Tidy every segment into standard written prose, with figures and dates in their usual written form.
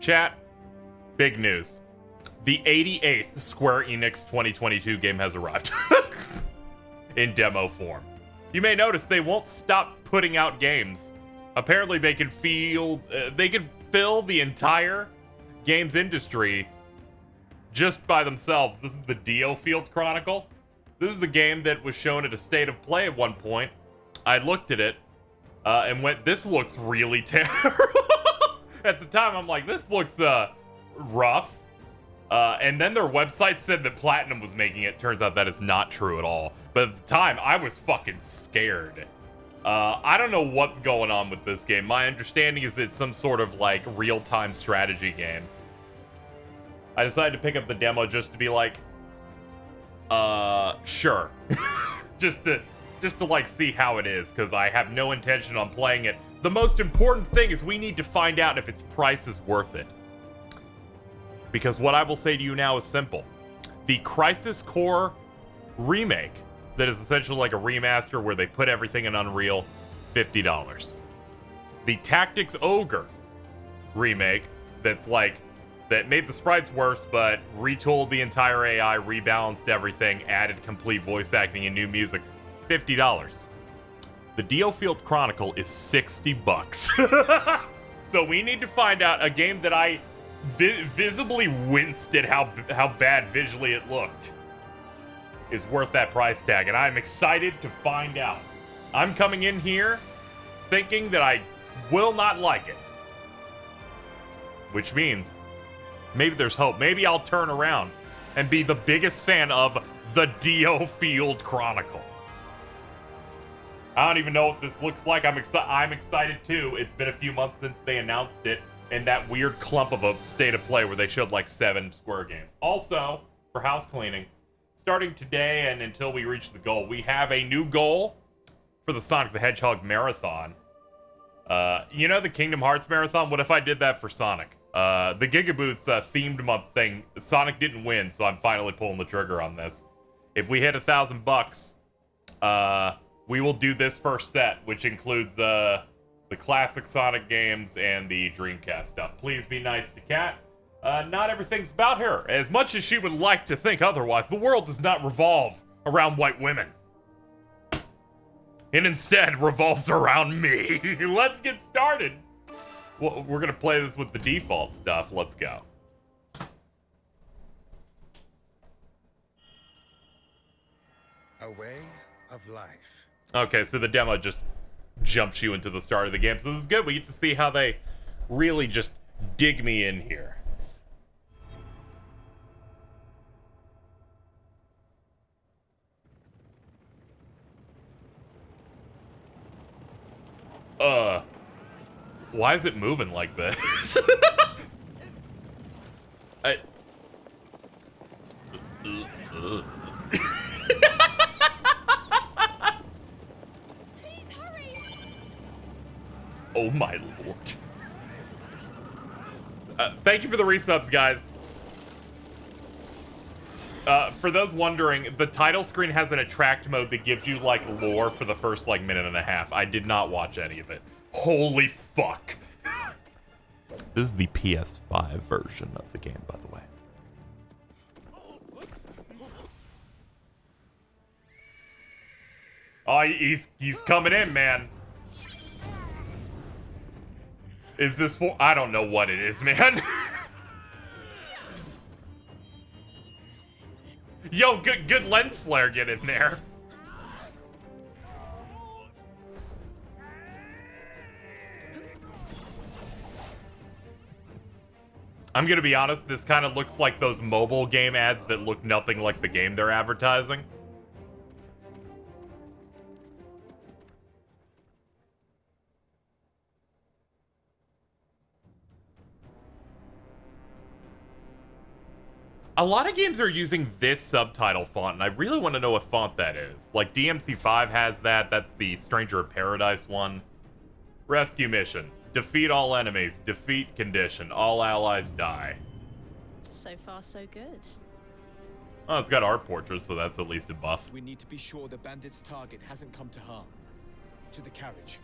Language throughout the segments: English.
Chat, big news. The 88th Square Enix 2022 game has arrived in demo form. You may notice they won't stop putting out games. Apparently they can fill the entire games industry just by themselves. This is the DioField Chronicle. This is the game that was shown at a State of Play at one point. I looked at it and went, this looks really terrible. At the time, I'm like, this looks rough. And then their website said that Platinum was making it. Turns out that is not true at all. But at the time, I was fucking scared. I don't know what's going on with this game. My understanding is it's some sort of like real-time strategy game. I decided to pick up the demo just to be like, sure. just to like see how it is, because I have no intention on playing it. The most important thing is we need to find out if its price is worth it. Because what I will say to you now is simple. The Crisis Core remake, that is essentially like a remaster where they put everything in Unreal, $50. The Tactics Ogre remake, that made the sprites worse, but retooled the entire AI, rebalanced everything, added complete voice acting and new music, $50. The DioField Chronicle is $60. So we need to find out a game that I visibly winced at how bad visually it looked is worth that price tag, and I'm excited to find out. I'm coming in here thinking that I will not like it, which means maybe there's hope. Maybe I'll turn around and be the biggest fan of the DioField Chronicle. I don't even know what this looks like. I'm excited too. It's been a few months since they announced it in that weird clump of a State of Play where they showed like 7 Square games. Also, for house cleaning, starting today and until we reach the goal, we have a new goal for the Sonic the Hedgehog Marathon. You know the Kingdom Hearts Marathon? What if I did that for Sonic? The Gigaboots themed month thing, Sonic didn't win, so I'm finally pulling the trigger on this. If we hit $1,000, we will do this first set, which includes the classic Sonic games and the Dreamcast stuff. Please be nice to Kat. Not everything's about her. As much as she would like to think otherwise, the world does not revolve around white women. It instead revolves around me. Let's get started. Well, we're gonna play this with the default stuff. Let's go. A way of life. Okay, so the demo just jumps you into the start of the game. So this is good. We get to see how they really just dig me in here. Why is it moving like this? Please hurry. Oh my lord. Thank you for the resubs, guys. For those wondering, the title screen has an attract mode that gives you, like, lore for the first, like, minute and a half. I did not watch any of it. Holy fuck. This is the PS5 version of the game, by the way. Oh, he's coming in, man. Is this for... I don't know what it is, man. Yo, good lens flare, get in there. I'm gonna be honest, this kind of looks like those mobile game ads that look nothing like the game they're advertising. A lot of games are using this subtitle font, and I really want to know what font that is. Like, DMC5 has that. That's the Stranger of Paradise one. Rescue mission. Defeat all enemies. Defeat condition. All allies die. So far, so good. Oh, it's got art portraits, so that's at least a buff. We need to be sure the bandit's target hasn't come to harm. To the carriage.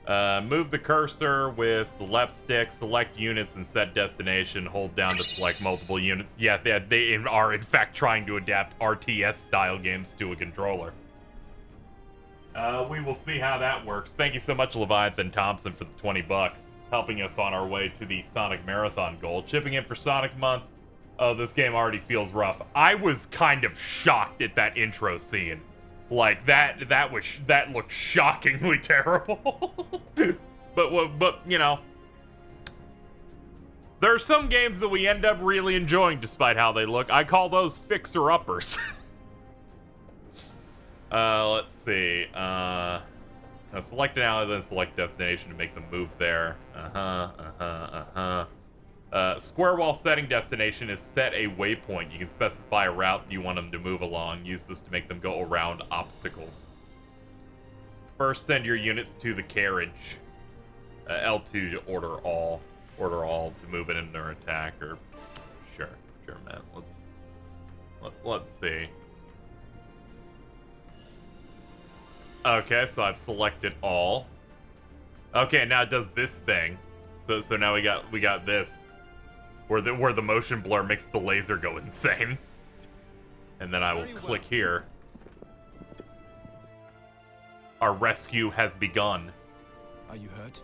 Move the cursor with the left stick, select units, and set destination. Hold down to select multiple units. Yeah, they are in fact trying to adapt RTS-style games to a controller. We will see how that works. Thank you so much, Leviathan Thompson, for the 20 bucks, helping us on our way to the Sonic Marathon goal. Chipping in for Sonic Month. Oh, this game already feels rough. I was kind of shocked at that intro scene. Like, that looked shockingly terrible. but, you know, there are some games that we end up really enjoying despite how they look. I call those fixer-uppers. Let's see. Now select an ally, then select destination to make them move there. Square wall setting destination is set a waypoint. You can specify a route you want them to move along. Use this to make them go around obstacles. First, send your units to the carriage. L2 to order all. Order all to move in their attack. Or sure, man. Let's see. Okay, so I've selected all. Okay, now it does this thing. So now we got this. Where the motion blur makes the laser go insane. And then I will click here. Our rescue has begun. Are you hurt?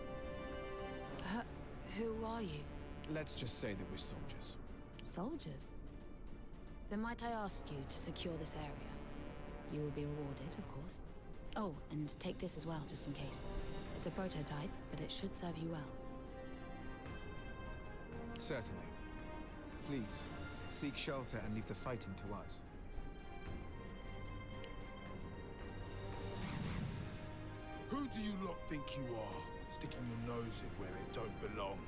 Who are you? Let's just say that we're soldiers. Soldiers? Then might I ask you to secure this area? You will be rewarded, of course. Oh, and take this as well, just in case. It's a prototype, but it should serve you well. Certainly. Please, seek shelter and leave the fighting to us. Who do you lot think you are? Sticking your nose in where it don't belong.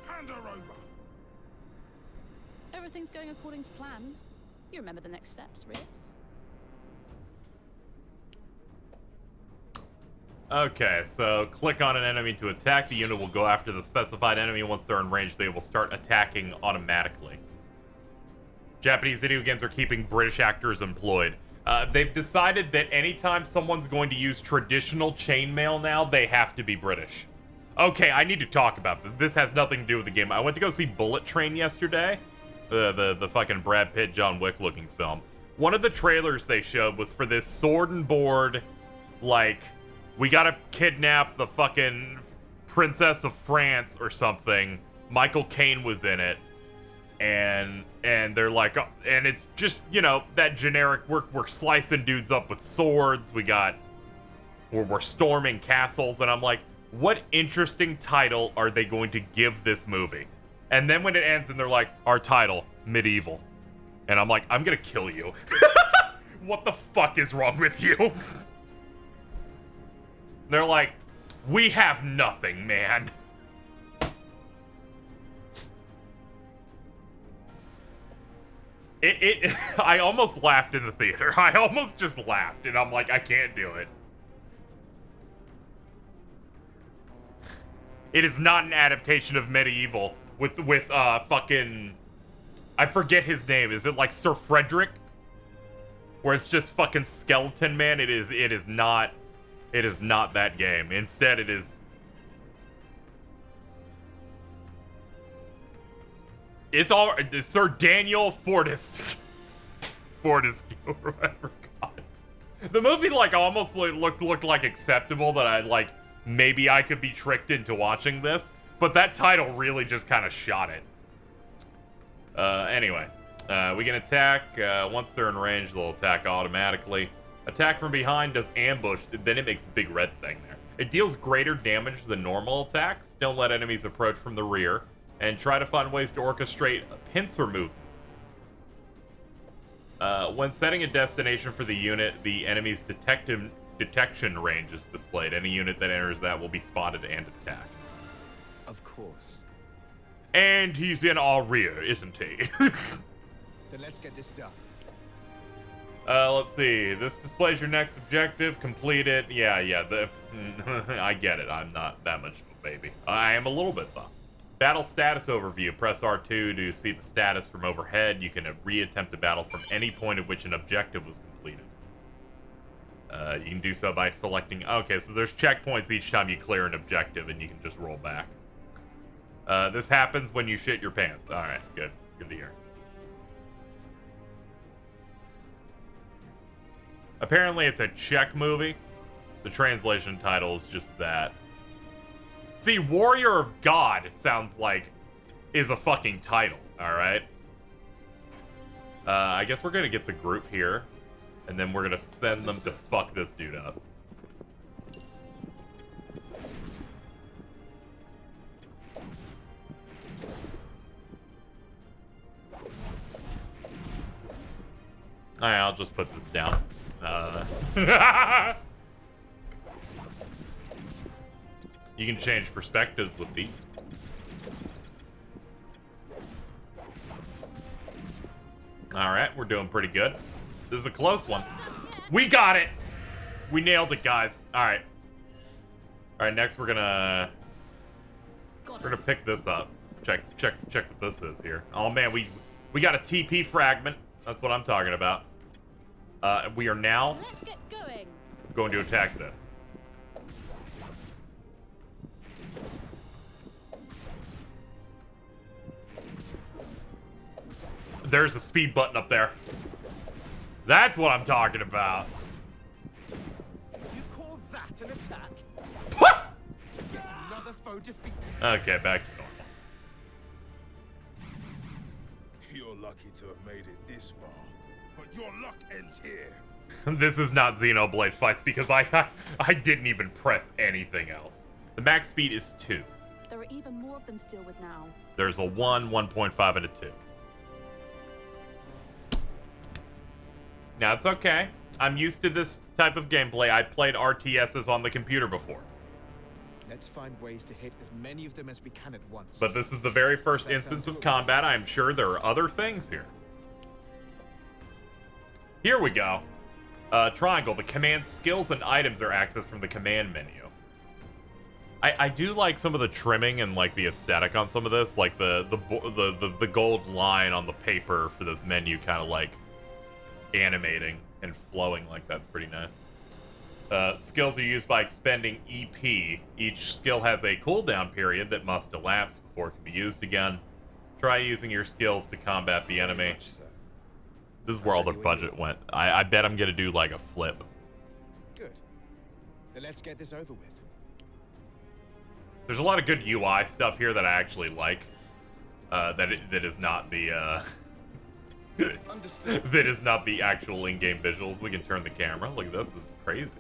Hand her over! Everything's going according to plan. You remember the next steps, Rios? Okay, so click on an enemy to attack. The unit will go after the specified enemy. Once they're in range, they will start attacking automatically. Japanese video games are keeping British actors employed. They've decided that anytime someone's going to use traditional chainmail now, they have to be British. Okay, I need to talk about this. This has nothing to do with the game. I went to go see Bullet Train yesterday. The fucking Brad Pitt, John Wick looking film. One of the trailers they showed was for this sword and board, like, we gotta kidnap the fucking Princess of France or something. Michael Caine was in it. And they're like, oh, and it's just, you know, that generic, we're slicing dudes up with swords. We're storming castles. And I'm like, what interesting title are they going to give this movie? And then when it ends and they're like, our title, Medieval. And I'm like, I'm gonna kill you. What the fuck is wrong with you? They're like, we have nothing, man. I almost laughed in the theater. I almost just laughed, and I'm like, I can't do it. It is not an adaptation of Medieval with fucking, I forget his name. Is it like Sir Frederick? Where it's just fucking Skeleton Man? It is not that game. Instead, it is. It's all Sir Daniel Fortescue, whatever. God, the movie like almost looked like acceptable that I like maybe I could be tricked into watching this, but that title really just kind of shot it. Anyway, we can attack once they're in range. They'll attack automatically. Attack from behind does ambush, then it makes a big red thing there. It deals greater damage than normal attacks. Don't let enemies approach from the rear. And try to find ways to orchestrate pincer movements. When setting a destination for the unit, the enemy's detection range is displayed. Any unit that enters that will be spotted and attacked. Of course. And he's in our rear, isn't he? Then let's get this done. Let's see. This displays your next objective. Complete it. Yeah. I get it. I'm not that much of a baby. I am a little bit, though. Battle status overview. Press R2 to see the status from overhead. You can re-attempt a battle from any point at which an objective was completed. You can do so by selecting... Okay, so there's checkpoints each time you clear an objective, and you can just roll back. This happens when you shit your pants. Alright, good. Good to hear. Apparently it's a Czech movie. The translation title is just that. See, Warrior of God sounds like is a fucking title, alright? I guess we're gonna get the group here. And then we're gonna send them to fuck this dude up. Alright, I'll just put this down. You can change perspectives with these. Alright, we're doing pretty good. This is a close one. We got it! We nailed it, guys. Alright. Alright, next we're gonna pick this up. Check what this is here. Oh man, we got a TP fragment. That's what I'm talking about. We are now Let's get going to attack this. There's a speed button up there. That's what I'm talking about. You call that an attack? What? Yet another foe defeated. Okay, back to normal. You're lucky to have made it this far, but your luck ends here. This is not Xenoblade fights because I didn't even press anything else. The max speed is 2. There are even more of them to deal with now. There's a 1, 1.5, and a 2. Now, it's okay. I'm used to this type of gameplay. I played RTSs on the computer before. Let's find ways to hit as many of them as we can at once. But this is the very first instance of combat. I'm sure there are other things here. Here we go. Triangle. The command skills and items are accessed from the command menu. I do like some of the trimming and like the aesthetic on some of this. Like the gold line on the paper for this menu kind of like animating and flowing like that's pretty nice. Skills are used by expending EP. Each skill has a cooldown period that must elapse before it can be used again. Try using your skills to combat the enemy. This is where all the budget went. I bet I'm gonna do like a flip. Good. Then let's get this over with. There's a lot of good UI stuff here that I actually like. That is not the Understood. that is not the actual in-game visuals. We can turn the camera. Look at this. This is crazy.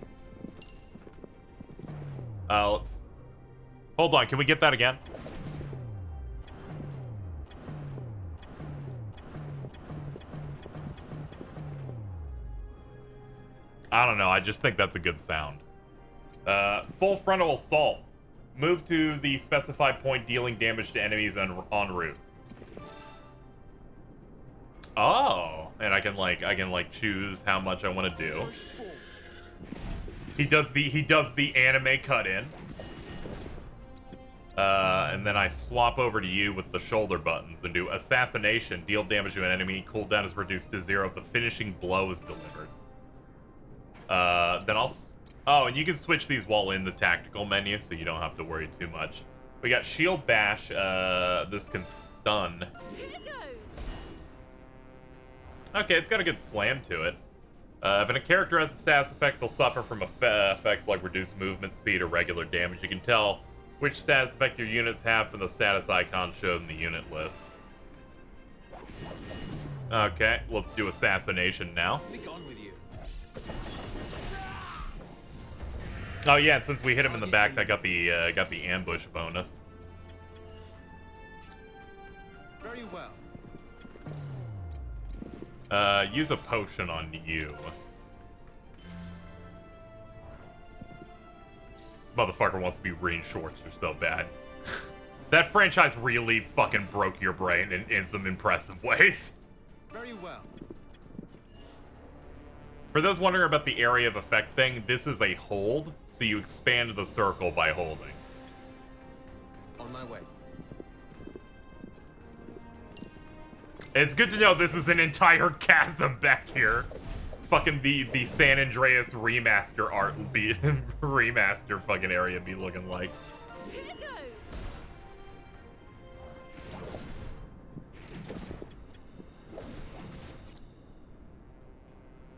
Let's... Hold on. Can we get that again? I don't know. I just think that's a good sound. Full frontal assault. Move to the specified point, dealing damage to enemies en route. Oh, and I can like choose how much I want to do. He does the anime cut in. And then I swap over to you with the shoulder buttons and do assassination. Deal damage to an enemy. Cooldown is reduced to 0 if the finishing blow is delivered. Then I'll... Oh, and you can switch these while in the tactical menu, so you don't have to worry too much. We got shield bash. This can stun. Here it goes. Okay, it's got a good slam to it. If a character has a status effect, they'll suffer from effects like reduced movement speed or regular damage. You can tell which status effect your units have from the status icon shown in the unit list. Okay, let's do assassination now. Be gone with you. Oh yeah, and since we hit him in the back, that got the ambush bonus. Very well. Use a potion on you. Motherfucker wants to be green shorts so bad. That franchise really fucking broke your brain in some impressive ways. Very well. For those wondering about the area of effect thing, this is a hold, so you expand the circle by holding. On my way. It's good to know this is an entire chasm back here. fucking the San Andreas remaster art be remaster fucking area be looking like. Here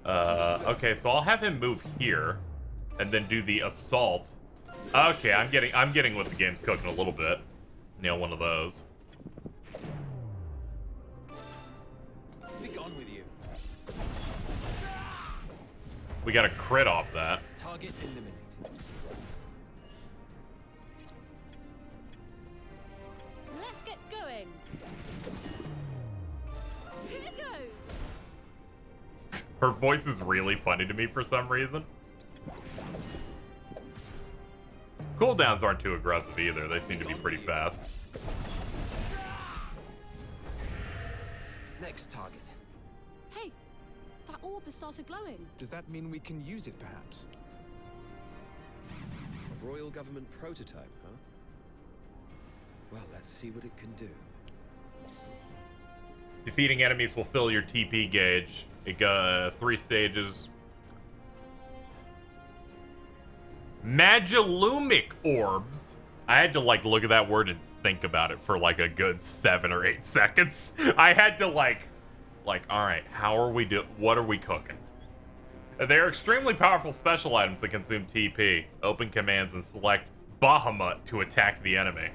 goes. Okay, so I'll have him move here, and then do the assault. Okay, I'm getting what the game's cooking a little bit. Nail one of those. Be gone with you. We got a crit off that. Target eliminated. Let's get going. Here goes. Her voice is really funny to me for some reason. Cooldowns aren't too aggressive either. They seem to be pretty fast. Next target. Hey, that orb has started glowing. Does that mean we can use it, perhaps? A royal government prototype, huh? Well, let's see what it can do. Defeating enemies will fill your TP gauge. It got 3 stages. Magilumic orbs. I had to like look at that word and think about it for like a good 7 or 8 seconds. I had to like, all right, how are we what are we cooking? They're extremely powerful special items that consume TP. Open commands and select Bahamut to attack the enemy.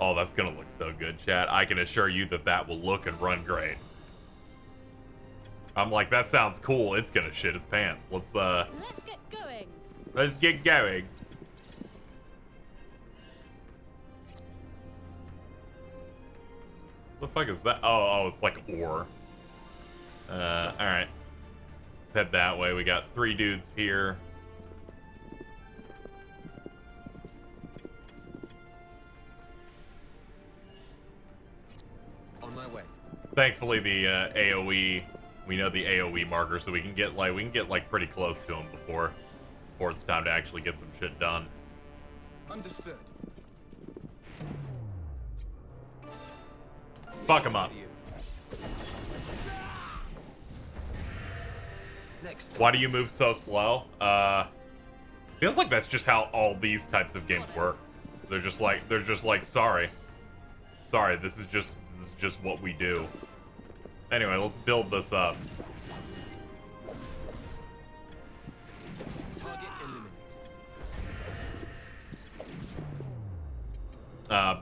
Oh, that's gonna look so good, chat. I can assure you that that will look and run great. I'm like, that sounds cool. It's gonna shit its pants. Let's get going. Let's get going. What the fuck is that? Oh, it's like ore. Alright. Let's head that way. We got 3 dudes here. On my way. Thankfully, the AOE, we know the AOE marker, so we can get like pretty close to him before it's time to actually get some shit done. Understood. Fuck him up. Next. Why do you move so slow? Feels like that's just how all these types of games work. They're just like, sorry, this is just what we do. Anyway, let's build this up. Target eliminated.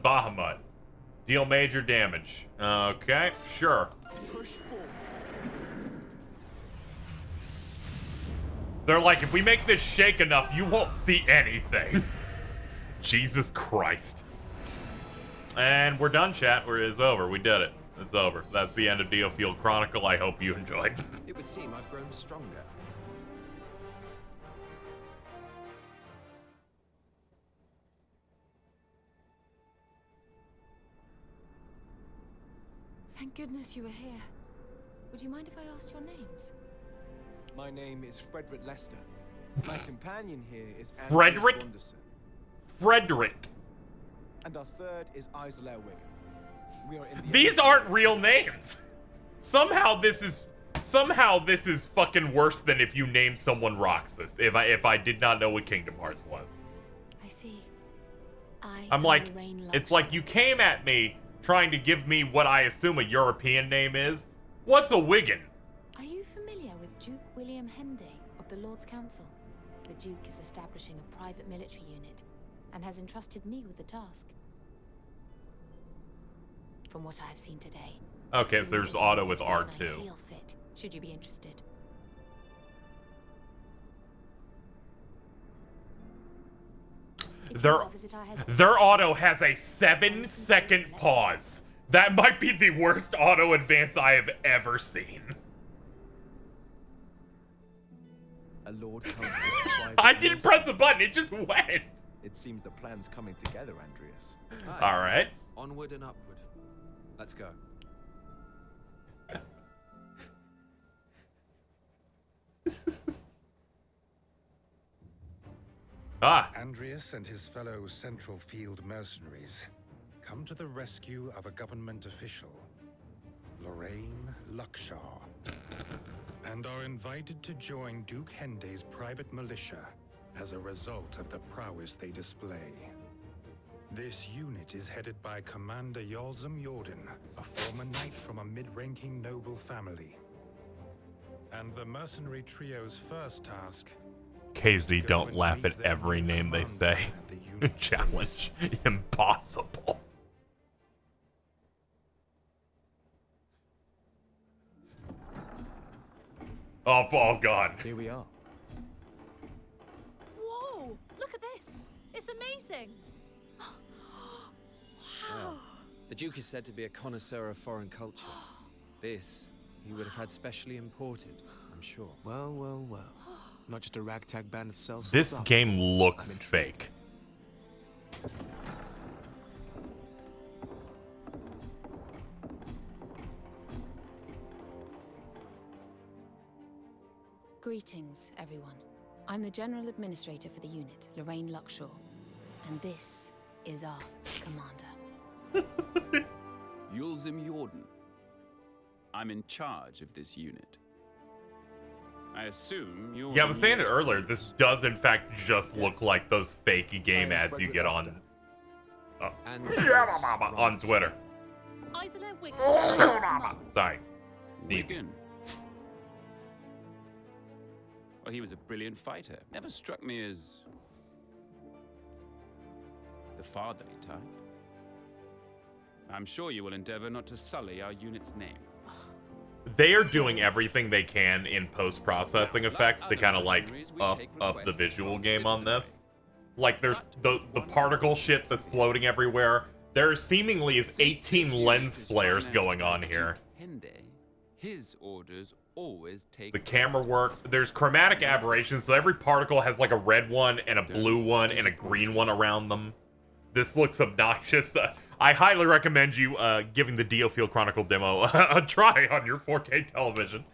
Bahamut. Deal major damage. Okay, sure. Push forward. They're like, if we make this shake enough, you won't see anything. Jesus Christ. And we're done, chat. It's over. We did it. It's over. That's the end of DioField Chronicle. I hope you enjoyed. It would seem I've grown stronger. Thank goodness you were here. Would you mind if I asked your names? My name is Frederick Lester. My companion here is Frederick? Anderson. Frederick. And our third is Isla Wigan. We are in the These aren't real names. Somehow this is fucking worse than if you named someone Roxas. If I did not know what Kingdom Hearts was. I see. I'm like, it's like you came at me trying to give me what I assume a European name is. What's a Wigan? Are you familiar with Duke William Henday of the Lord's Council? The Duke is establishing a private military unit and has entrusted me with the task. From what I have seen today. Okay, so there's auto with an R2. ideal fit, should you be interested. If you Their will visit our headquarters, their auto has a 7-second pause. That might be the worst auto advance I have ever seen. A Lord Council's private I didn't military. press the button, it just went. It seems the plan's coming together, Andreas. Hi. All right. Onward and upward. Let's go. Andreas and his fellow Central Field mercenaries come to the rescue of a government official, Lorraine Luckshaw. And are invited to join Duke Hende's private militia as a result of the prowess they display. This unit is headed by Commander Yolzum Jordan, a former knight from a mid-ranking noble family. And the mercenary trio's first task... KZ, don't laugh at every name they say. Challenge. Impossible. Oh god. Here we are. Whoa! Look at this! It's amazing! Well, the Duke is said to be a connoisseur of foreign culture. This, he would have had specially imported, I'm sure. Well, well, well. Not just a ragtag band of cells. This game looks fake. Greetings, everyone. I'm the General Administrator for the unit, Lorraine Luckshaw. And this is our commander. Yulzim Jordan. I'm in charge of this unit. I assume you're... Yeah, I was saying it earlier. This does, in fact, just look like those fake game ads you get on... on Twitter. Isola Wigan. Sorry. Wigan. Well, he was a brilliant fighter. Never struck me as... the fatherly type. I'm sure you will endeavor not to sully our unit's name. They are doing everything they can in post-processing effects to kind of like up the visual game on this. Like there's the particle shit that's floating everywhere. There seemingly is 18 lens flares going on here. His orders always take the camera work. There's chromatic aberrations, so every particle has like a red one and a blue one and a green one around them. This looks obnoxious. I highly recommend you giving the DioField Chronicle demo a try on your 4K television.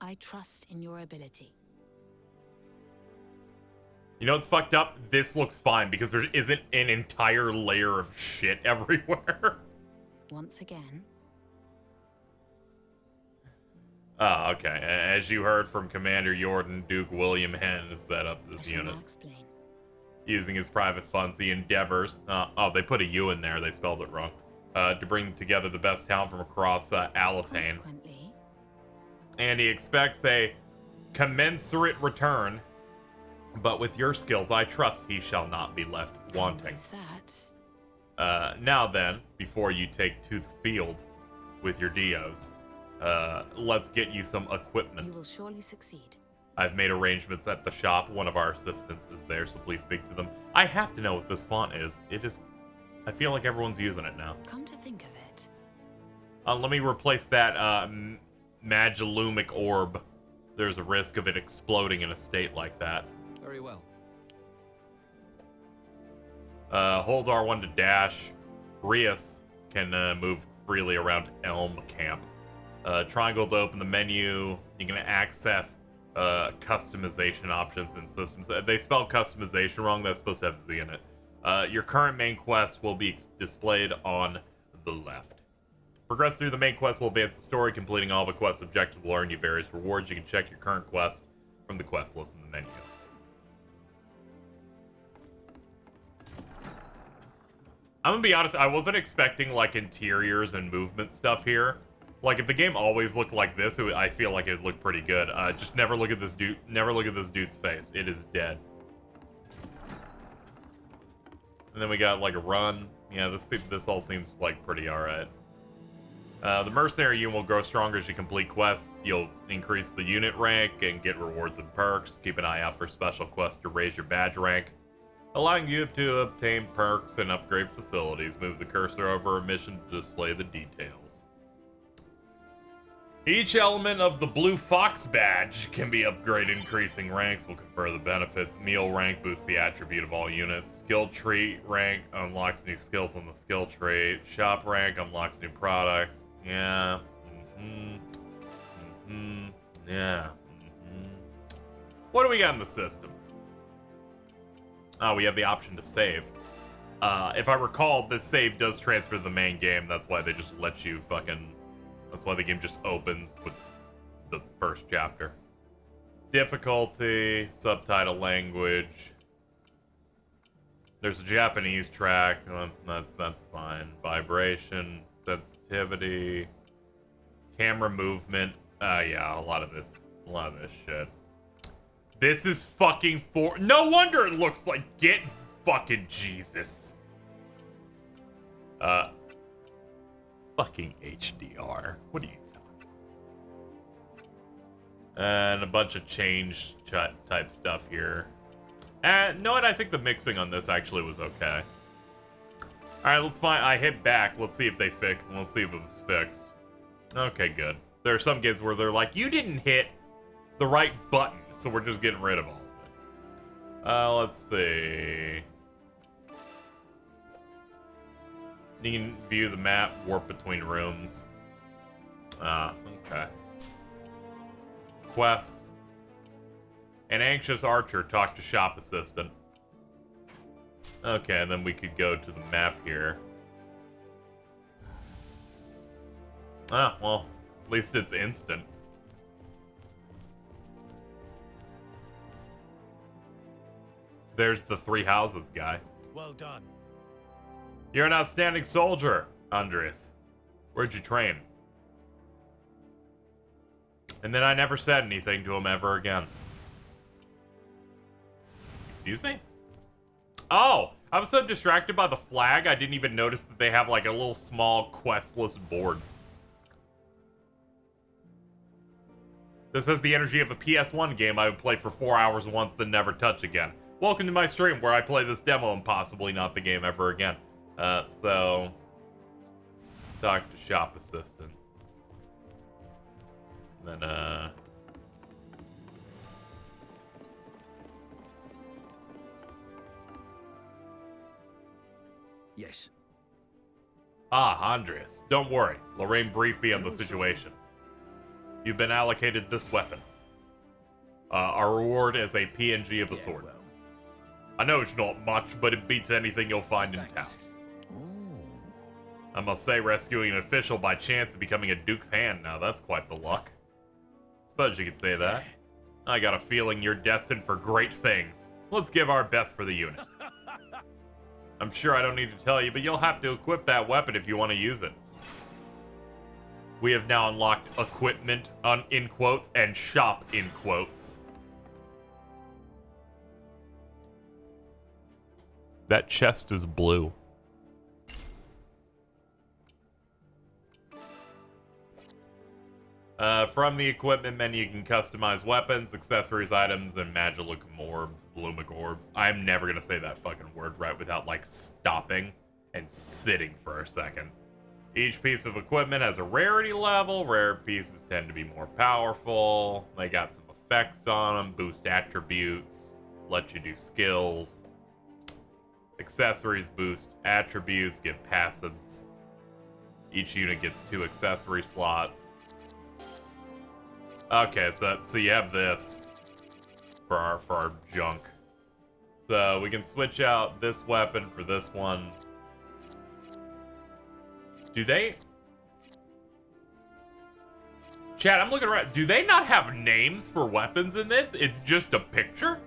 I trust in your ability. You know what's fucked up? This looks fine because there isn't an entire layer of shit everywhere. Once again. Oh, okay. As you heard from Commander Jordan, Duke William Henn has set up this unit. Using his private funds, he endeavors... oh, they put a U in there. They spelled it wrong. To bring together the best talent from across Alatane. And he expects a commensurate return. But with your skills, I trust he shall not be left wanting. Now then, before you take to the field with your Dios, let's get you some equipment. You will surely succeed. I've made arrangements at the shop. One of our assistants is there, so please speak to them. I have to know what this font is. It is... I feel like everyone's using it now. Come to think of it. Let me replace that Magilumic orb. There's a risk of it exploding in a state like that. Very well. Hold R1 to dash. Rias can move freely around Elm Camp. Triangle to open the menu. You can access customization options and systems. They spelled customization wrong. That's supposed to have Z in it. Your current main quest will be displayed on the left. Progress through the main quest will advance the story. Completing all the quest objectives will earn you various rewards. You can check your current quest from the quest list in the menu. I'm gonna be honest, I wasn't expecting like interiors and movement stuff here. Like if the game always looked like this, I feel like it would look pretty good. Just never look at this dude. Never look at this dude's face. It is dead. And then we got like a run. Yeah, this all seems like pretty alright. The mercenary unit will grow stronger as you complete quests. You'll increase the unit rank and get rewards and perks. Keep an eye out for special quests to raise your badge rank, allowing you to obtain perks and upgrade facilities. Move the cursor over a mission to display the details. Each element of the Blue Fox badge can be upgraded. Increasing ranks will confer the benefits. Meal rank boosts the attribute of all units. Skill tree rank unlocks new skills on the skill tree. Shop rank unlocks new products. Yeah. Yeah. What do we got in the system? Oh, we have the option to save. If I recall, this save does transfer to the main game. That's why they just let you fucking... That's why the game just opens with the first chapter. Difficulty, subtitle language. There's a Japanese track. That's fine. Vibration, sensitivity, camera movement. Yeah, a lot of this shit. This is fucking no wonder it looks like get fucking Jesus. Fucking HDR. What are you talking? And a bunch of change type stuff here. And no, I think the mixing on this actually was okay. Alright, let's find. I hit back. Let's see if they fixed. Let's see if it was fixed. Okay, good. There are some games where they're like, you didn't hit the right button, so we're just getting rid of all of it. Let's see. You can view the map, warp between rooms. Okay. Quests. An anxious archer talk to shop assistant. Okay, and then we could go to the map here. Ah, well, at least it's instant. There's the 3 houses guy. Well done. You're an outstanding soldier, Andres. Where'd you train? And then I never said anything to him ever again. Excuse me? Oh, I was so distracted by the flag, I didn't even notice that they have like a little small questless board. This has the energy of a PS1 game I would play for 4 hours once, then never touch again. Welcome to my stream where I play this demo and possibly not the game ever again. So... Talk to shop assistant. Then, Yes. Ah, Andres. Don't worry. Lorraine briefed me on the situation. You've been allocated this weapon. Our reward is a PNG of a sword. Well. I know it's not much, but it beats anything you'll find in town. I must say, rescuing an official by chance and becoming a Duke's hand, now that's quite the luck. Suppose you could say that. I got a feeling you're destined for great things. Let's give our best for the unit. I'm sure I don't need to tell you, but you'll have to equip that weapon if you want to use it. We have now unlocked equipment, in quotes, and shop, in quotes. That chest is blue. From the equipment menu, you can customize weapons, accessories, items, and magic orbs, lumic orbs. I'm never gonna say that fucking word right without, like, stopping and sitting for a second. Each piece of equipment has a rarity level. Rare pieces tend to be more powerful. They got some effects on them, boost attributes, let you do skills. Accessories boost attributes, give passives. Each unit gets 2 accessory slots. Okay, so you have this for our junk. So we can switch out this weapon for this one. Do they? Chat, I'm looking around. Do they not have names for weapons in this? It's just a picture?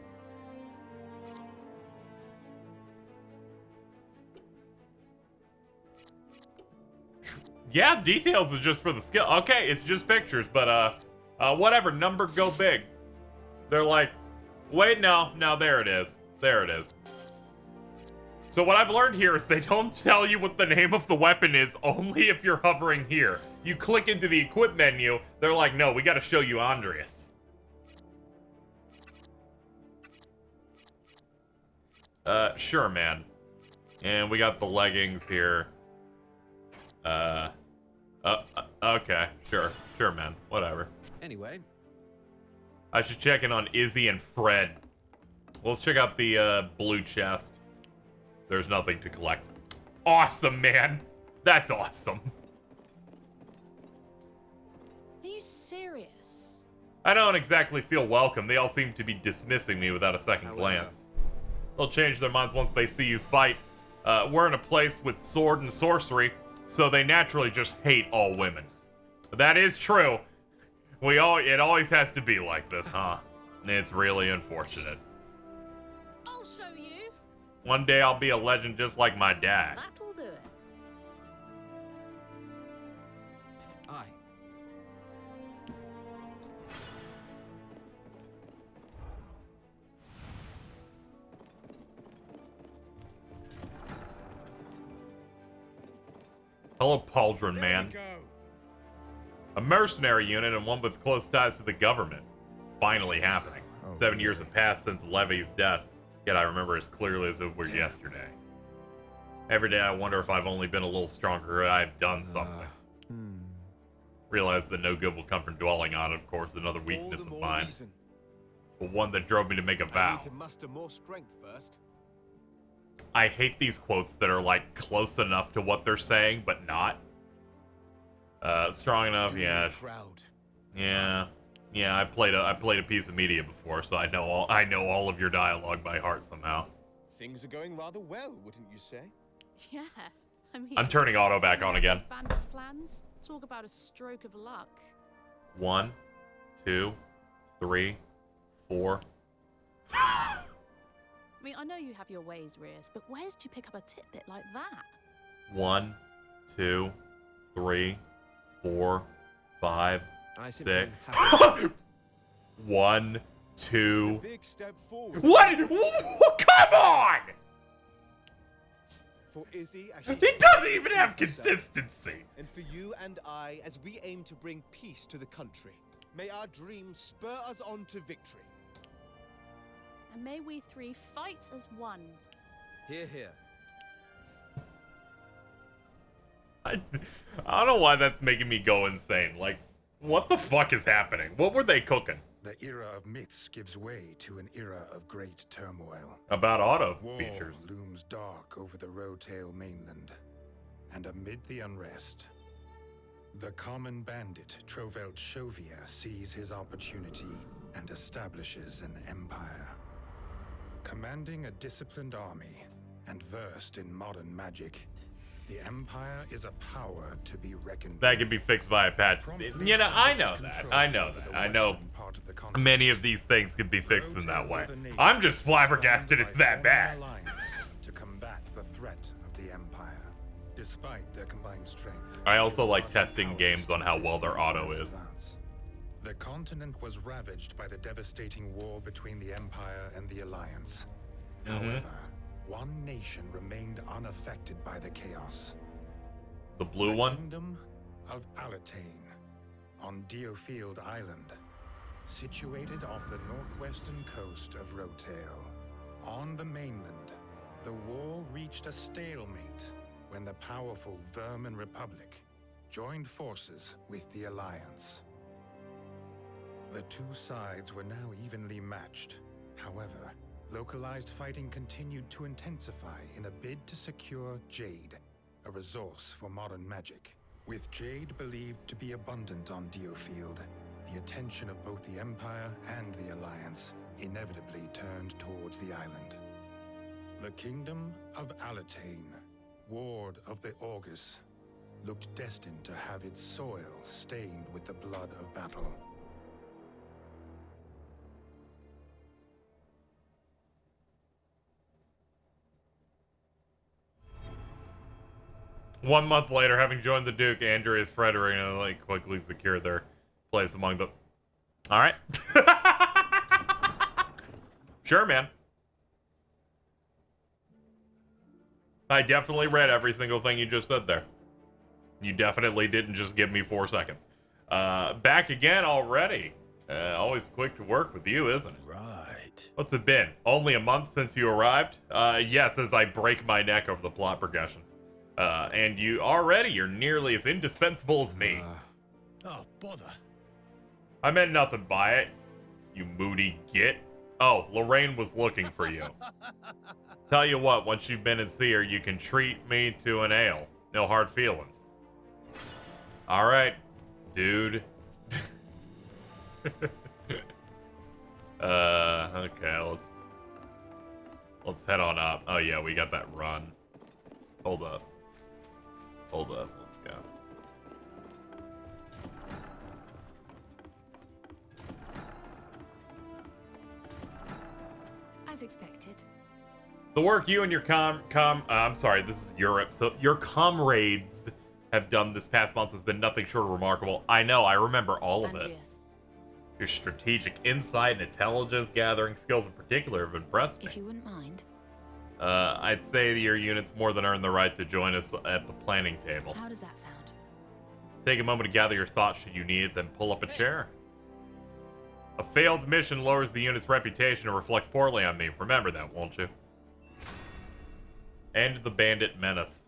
Yeah, details is just for the skill. Okay, it's just pictures, but whatever, number go big. They're like, wait, no, there it is. There it is. So what I've learned here is they don't tell you what the name of the weapon is only if you're hovering here. You click into the equip menu, they're like, no, we gotta show you Andreas. Sure, man. And we got the leggings here. Okay, sure, man, whatever. Anyway. I should check in on Izzy and Fred. Well, let's check out the, blue chest. There's nothing to collect. Awesome, man. That's awesome. Are you serious? I don't exactly feel welcome. They all seem to be dismissing me without a second glance. They'll change their minds once they see you fight. we're in a place with sword and sorcery, so they naturally just hate all women. That is true. It always has to be like this, huh? It's really unfortunate. I'll show you. One day I'll be a legend just like my dad. That'll do it. Aye. Hello, Pauldron There Man. we go. A mercenary unit and one with close ties to the government. Finally happening. 7 years have passed since Levy's death, yet I remember as clearly as it were yesterday. Every day I wonder if I've only been a little stronger or I've done something. Realize that no good will come from dwelling on it, of course, another weakness of mine. But one that drove me to make a vow. I need to muster more strength first. I hate these quotes that are like close enough to what they're saying, but not. Strong enough, yeah. Proud. Yeah. I played a piece of media before, so I know all of your dialogue by heart somehow. Things are going rather well, wouldn't you say? Yeah, I mean... I'm turning auto back on again. Bandits' plans? Talk about a stroke of luck. 1, 2, 3, 4. I mean, I know you have your ways, Rias, but where's did you pick up a tidbit like that? 1, 2, 3, 4, 5, I 6. simply have to- 1, 2. Big step forward. What? Come on! For Izzy, as He she doesn't even have consistency. and for you and I, as we aim to bring peace to the country. May our dreams spur us on to victory. And may we three fight as one. Hear, hear. I don't know why that's making me go insane. Like, what the fuck is happening? What were they cooking? The era of myths gives way to an era of great turmoil. About auto War features. looms dark over the Rotail mainland, and amid the unrest, the common bandit Trovelt Shovia sees his opportunity and establishes an empire. Commanding a disciplined army and versed in modern magic, the Empire is a power to be reckoned That with. can be fixed via patch. You know, I know that. I know that. I know many of these things can be fixed in that way. I'm just flabbergasted it's that bad. To combat the threat of the Empire, despite their combined strength. I also like testing games on how well their auto is. The continent was ravaged by the devastating war between the Empire and the Alliance. However, one nation remained unaffected by the chaos. The blue The one? Kingdom of Alatane, on DioField Island, situated off the northwestern coast of Rotail. On the mainland, the war reached a stalemate when the powerful Vermin Republic joined forces with the Alliance. The two sides were now evenly matched. However, localized fighting continued to intensify in a bid to secure Jade, a resource for modern magic. With Jade believed to be abundant on DioField, the attention of both the Empire and the Alliance inevitably turned towards the island. The Kingdom of Alatane, ward of the Augurs, looked destined to have its soil stained with the blood of battle. One month later, having joined the Duke, Andreas, Frederick, and like quickly secured their place among the... Alright. Sure, man. I definitely read every single thing you just said there. You definitely didn't just give me 4 seconds. Back again already. Always quick to work with you, isn't it? Right. What's it been? Only a month since you arrived? Yes, as I break my neck over the plot progression. And you're nearly as indispensable as me. Oh, bother. I meant nothing by it, you moody git. Oh, Lorraine was looking for you. Tell you what, once you've been and see her, you can treat me to an ale. No hard feelings. Alright, dude. Okay, let's head on up. Oh yeah, we got that run. Hold up. Hold up. Let's go. As expected. The work you and your I'm sorry, this is Europe. So your comrades have done this past month has been nothing short of remarkable. I know, I remember all of it. Andreas, Your strategic insight and intelligence gathering skills in particular have impressed me. if you wouldn't mind. I'd say that your units more than earn the right to join us at the planning table. How does that sound? Take a moment to gather your thoughts should you need it, then pull up a chair. A failed mission lowers the unit's reputation and reflects poorly on me. Remember that, won't you? End the bandit menace.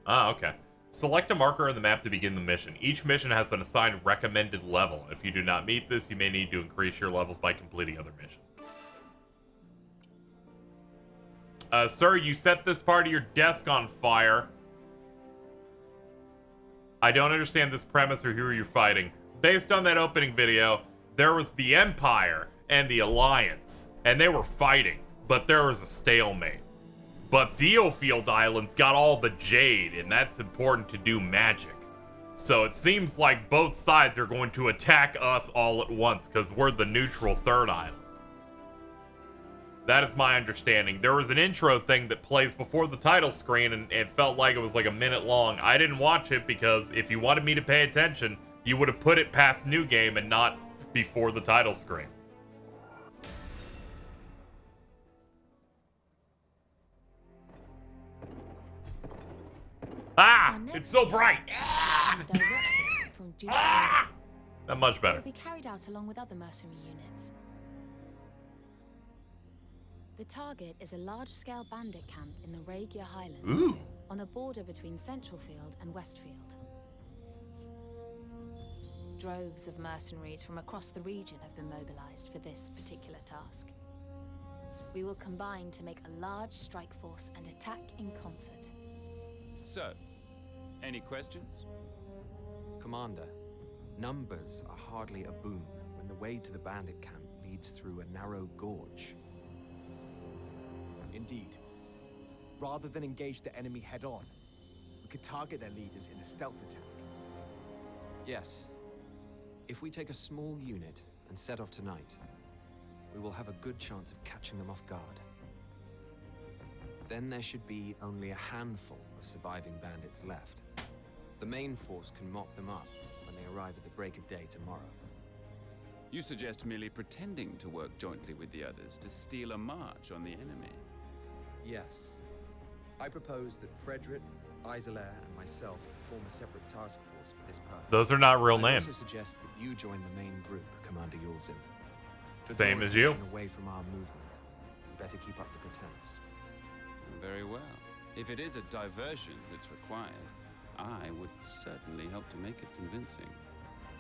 Ah, okay. Select a marker on the map to begin the mission. Each mission has an assigned recommended level. If you do not meet this, you may need to increase your levels by completing other missions. Sir, you set this part of your desk on fire. I don't understand this premise or who you're fighting. Based on that opening video, there was the Empire and the Alliance, and they were fighting, but there was a stalemate. But DioField Islands got all the jade, and that's important to do magic. So it seems like both sides are going to attack us all at once, because we're the neutral third island. That is my understanding. There was an intro thing that plays before the title screen, and it felt like it was like a minute long. I didn't watch it because if you wanted me to pay attention, you would have put it past New Game and not before the title screen. Ah! It's so bright! Ah! From Ah! Not much It better. will be carried out along with other mercenary units. The target is a large-scale bandit camp in the Regia Highlands, Ooh. on the border between Centralfield and Westfield. Droves of mercenaries from across the region have been mobilized for this particular task. We will combine to make a large strike force and attack in concert. So, any questions? Commander, numbers are hardly a boon when the way to the bandit camp leads through a narrow gorge. Indeed. Rather than engage the enemy head-on, we could target their leaders in a stealth attack. Yes. If we take a small unit and set off tonight, we will have a good chance of catching them off guard. Then there should be only a handful of surviving bandits left. The main force can mop them up when they arrive at the break of day tomorrow. You suggest merely pretending to work jointly with the others to steal a march on the enemy. Yes. I propose that Frederick, Isolair, and myself form a separate task force for this purpose. Those are not real I names. also suggest that you join the main group, Commander Yulzim. To Same draw as you. attention away from our movement, you better keep up the pretense. Very well. If it is a diversion that's required, I would certainly help to make it convincing.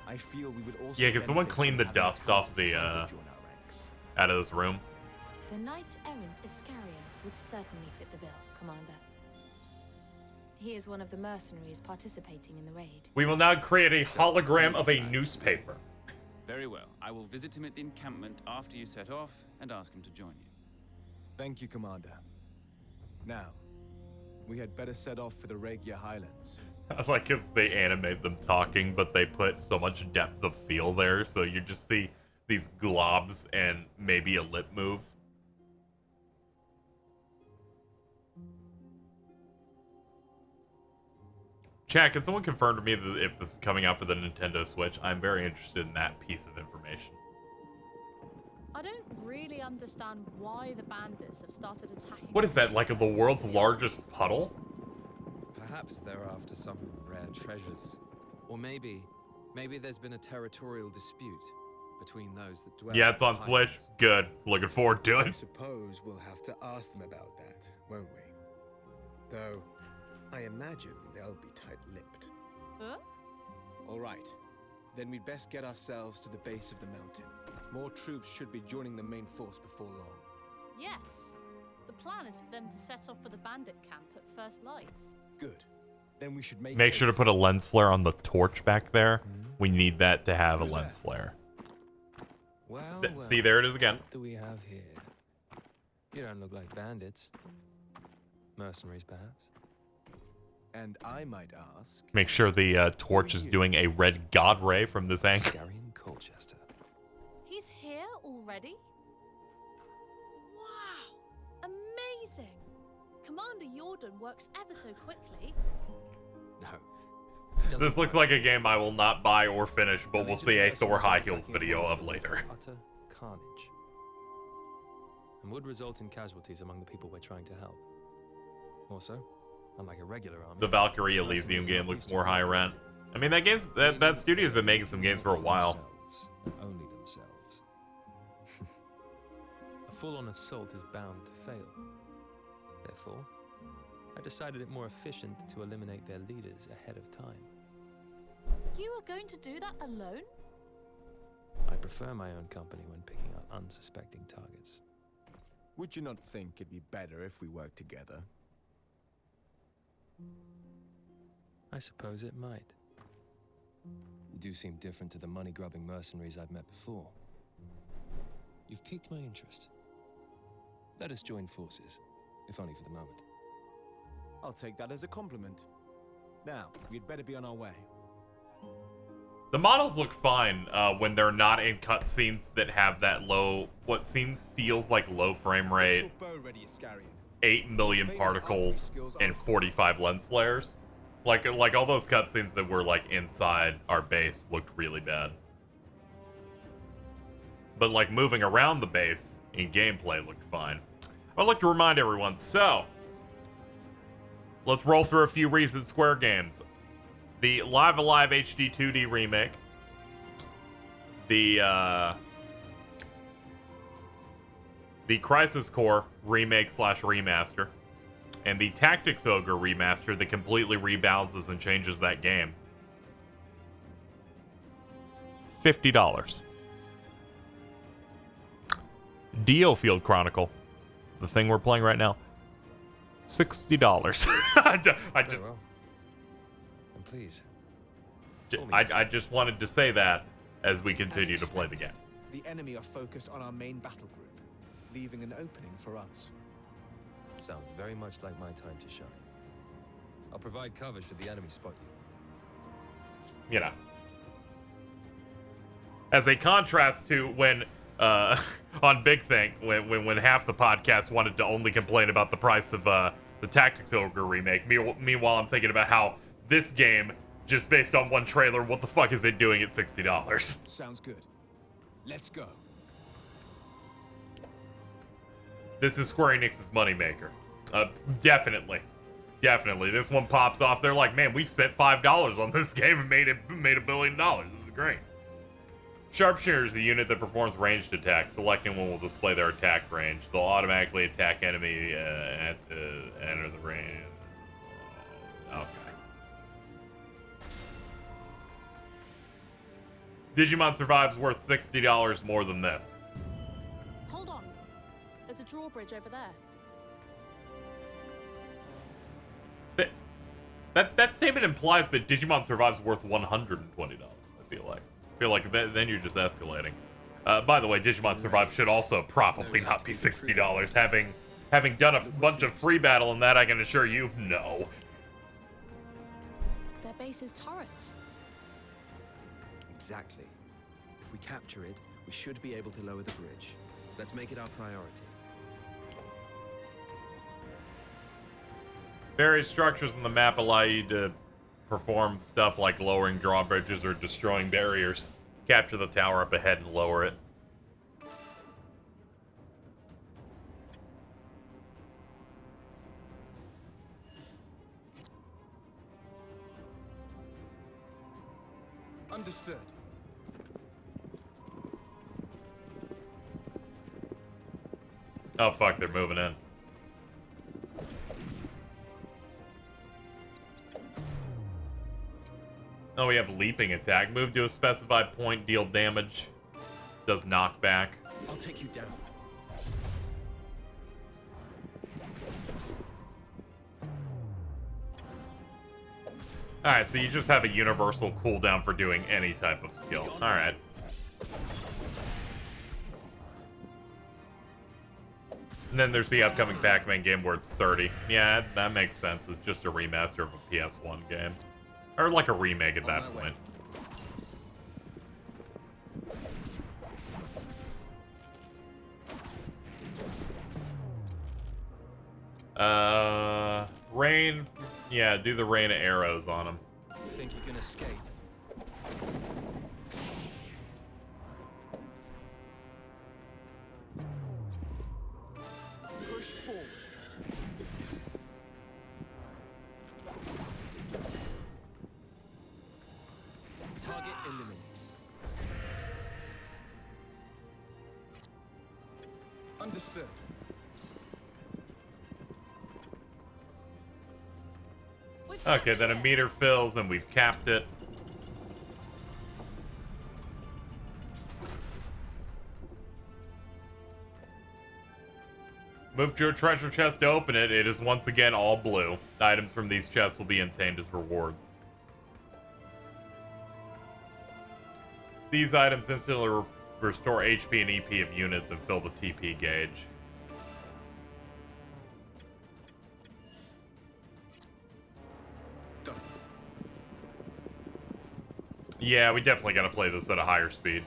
I feel we would also Yeah, can someone benefit clean from the having dust off Countess the, Saga join our ranks. out of this room? The knight-errant Iscarian would certainly fit the bill, Commander. He is one of the mercenaries participating in the raid. We will now create a hologram of a newspaper. Very well. I will visit him at the encampment after you set off and ask him to join you. Thank you, Commander. Now, we had better set off for the Regia Highlands. I like if they animate them talking, but they put so much depth of field there, so you just see these globs and maybe a lip move. Chat, can someone confirm to me if this is coming out for the Nintendo Switch? I'm very interested in that piece of information. I don't really understand why the bandits have started attacking. What is that, like the world's largest puddle? Perhaps they're after some rare treasures. Or maybe there's been a territorial dispute between those that dwell. Yeah, it's on in the Switch. highlands. Good. Looking forward to I it. suppose we'll have to ask them about that, won't we? Though, I imagine they'll be tight-lipped. Huh? All right. Then we'd best get ourselves to the base of the mountain. More troops should be joining the main force before long. Yes. The plan is for them to set off for the bandit camp at first light. Good. Then we should Make sure to put a lens flare on the torch back there. We need that to have a Who's lens that? flare. Well, See, there it is again. What do we have here? You don't look like bandits. Mercenaries, perhaps? And I might ask... Make sure the torch is doing a red god ray from this angle. Scarian Colchester. He's here already? Wow! Amazing! Commander Jordan works ever so quickly. No. This looks like a game I will not buy or finish, but we'll see a Thor High Heels video of later. Utter carnage. And would result in casualties among the people we're trying to help. Also, unlike a regular army, The Valkyrie Elysium game looks more high rent. I mean, that studio's been making some games for a while. And only themselves. A full-on assault is bound to fail. Therefore, I decided it more efficient to eliminate their leaders ahead of time. You are going to do that alone? I prefer my own company when picking out unsuspecting targets. Would you not think it'd be better if we worked together? I suppose it might. You do seem different to the money-grubbing mercenaries I've met before. You've piqued my interest. Let us join forces, if only for the moment. I'll take that as a compliment. Now, we'd better be on our way. The models look fine when they're not in cutscenes that have that low, what feels like low frame rate, 8 million particles, and 45 lens flares. Like all those cutscenes that were like inside our base looked really bad. But like moving around the base in gameplay looked fine. I'd like to remind everyone, so let's roll through a few recent Square games. The Live Alive HD 2D remake. The Crisis Core remake / remaster. And the Tactics Ogre remaster that completely rebalances and changes that game. $50. DioField Chronicle, the thing we're playing right now, $60. I just, Very well. And please. I just wanted to say that as we continue to play the game. The enemy are focused on our main battle group, leaving an opening for us. Sounds very much like my time to shine. I'll provide cover should the enemy spot you. You know. As a contrast to when, on Big Thing, when half the podcast wanted to only complain about the price of the Tactics Ogre remake. Meanwhile, I'm thinking about how this game, just based on one trailer, what the fuck is it doing at $60? Sounds good. Let's go. This is Square Enix's moneymaker. Definitely. Definitely. This one pops off. They're like, man, we've spent $5 on this game and made $1 billion. This is great. Sharpshooter is a unit that performs ranged attacks. Selecting one will display their attack range. They'll automatically attack enemy at the enter the range. Okay. Digimon Survive's worth $60 more than this. Hold on. There's a drawbridge over there. That statement implies that Digimon Survive's worth $120, I feel like then you're just escalating. By the way, Digimon Survive should also probably not be $60. Having done a bunch of free battle in that, I can assure you, no. Their base is turrets. Exactly. If we capture it, we should be able to lower the bridge. Let's make it our priority. Various structures on the map allow you to perform stuff like lowering drawbridges or destroying barriers. Capture the tower up ahead and lower it. Understood. Oh fuck, they're moving in. Oh, we have leaping attack. Move to a specified point, deal damage. Does knockback. I'll take you down. Alright, so you just have a universal cooldown for doing any type of skill. Alright. And then there's the upcoming Pac-Man game where it's 30. Yeah, that makes sense. It's just a remaster of a PS1 game. Or like a remake at that point. Rain. Yeah, do the rain of arrows on him. You think you can escape? Push forward. Target eliminated. Understood. Okay, then a meter fills and we've capped it. Move to a treasure chest to open it. It is once again all blue. Items from these chests will be obtained as rewards. These items instantly restore HP and EP of units and fill the TP gauge. Yeah, we definitely gotta play this at a higher speed.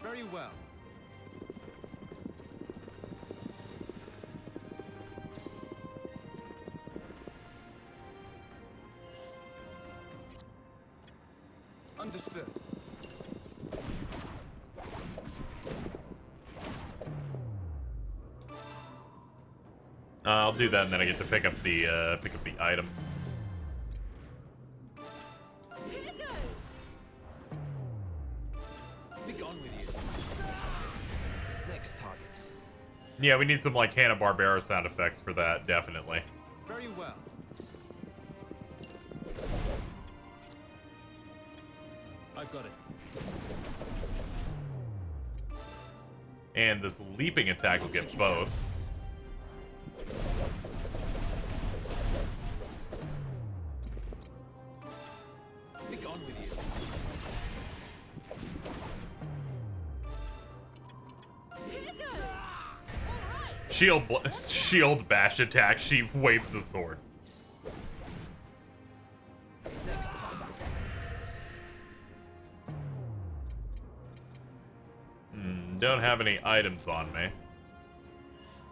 Very well. Understood. I'll do that, and then I get to pick up the item. Here goes. Be gone with you. Next target. Yeah, we need some like Hanna-Barbera sound effects for that, definitely. Very well. I've got it. And this leaping attack will get both. Be gone with you. Here goes. All right. Shield bash attack. She waves the sword. It's next time. Don't have any items on me.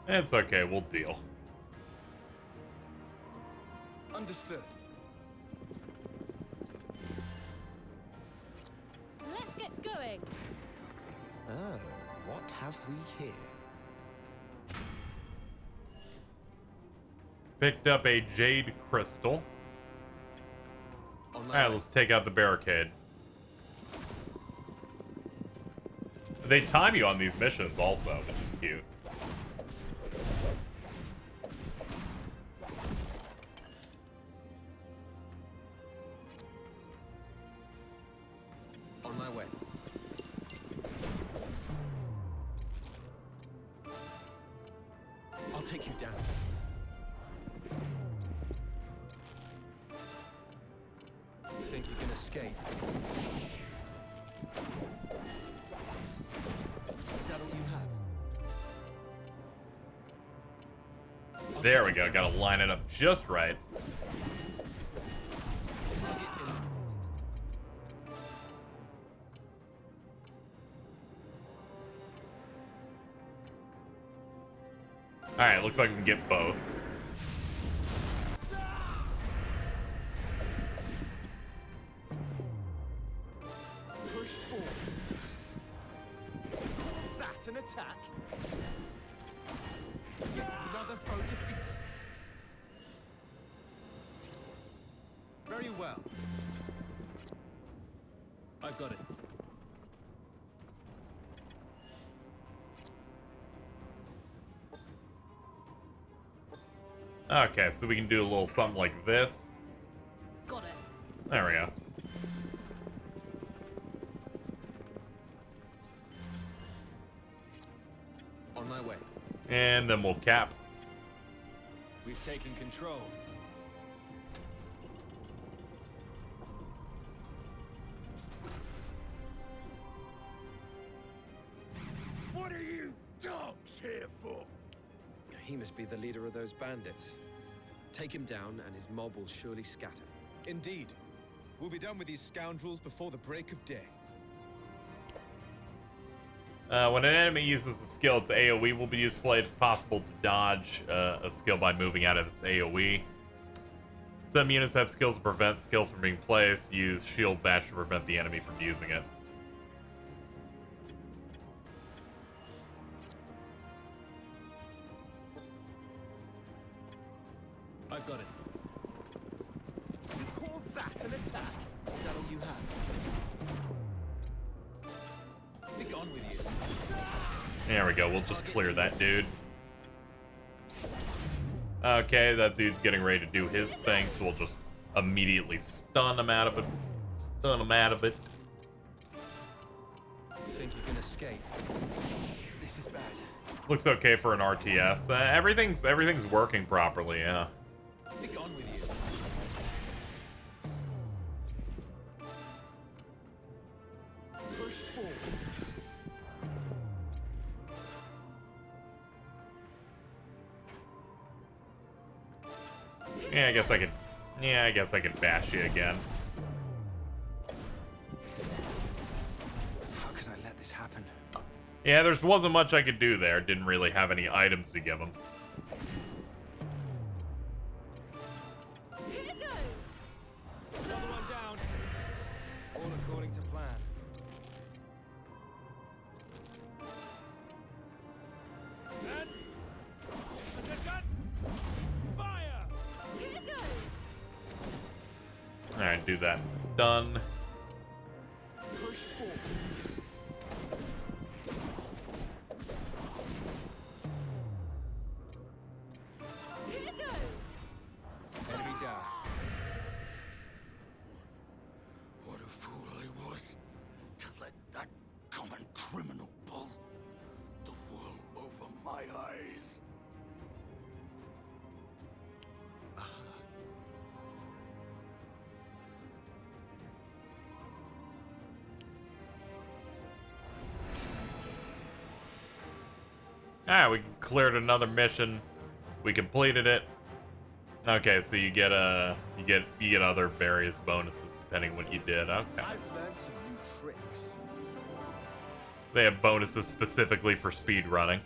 It's okay, we'll deal. Understood. Let's get going. Oh, what have we here? Picked up a jade crystal. Alright, let's take out the barricade. They time you on these missions also, which is cute. On my way. I'll take you down. You think you can escape? Is that all you have? There we go, gotta line it up just right. Target eliminated. Alright, looks like we can get both. Push forward. That's an attack. Yet another foe defeated. Very well. I've got it. Okay, so we can do a little something like this. Got it. There we go. On my way. And then we'll cap. We've taken control. here for? He must be the leader of those bandits. Take him down, and his mob will surely scatter. Indeed. We'll be done with these scoundrels before the break of day. When an enemy uses a skill, its AoE will be useful. It's possible to dodge a skill by moving out of its AoE. Some units have skills to prevent skills from being placed. Use shield bash to prevent the enemy from using it. I've got it. You call that an attack? Is that all you have? Be gone with you. There we go. We'll just clear that dude. Okay, that dude's getting ready to do his thing, so we'll just immediately stun him out of it. Stun him out of it. You think you can escape? This is bad. Looks okay for an RTS. Everything's working properly, yeah. Be gone with you. Push forward. Yeah, I guess I could bash you again. How could I let this happen? Yeah, there wasn't much I could do there. Didn't really have any items to give him. Here goes. Another one down. All according to plan. And position. Fire. Here goes. Alright, do that stun. Push forward. Here goes. Enemy down. What a fool I was to let that common criminal pull the wool over my eyes. Alright, we cleared another mission. We completed it. Okay, so you get other various bonuses depending on what you did. Okay. I've learned some new tricks. They have bonuses specifically for speed running.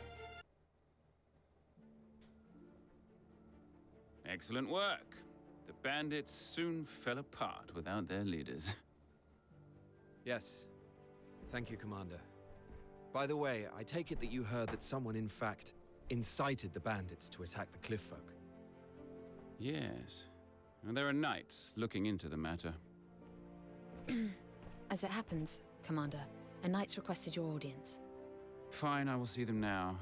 Excellent work. The bandits soon fell apart without their leaders. Yes. Thank you, Commander. By the way, I take it that you heard that someone, in fact, incited the bandits to attack the cliff folk. Yes. And there are knights looking into the matter. As it happens, Commander, a knight's requested your audience. Fine, I will see them now.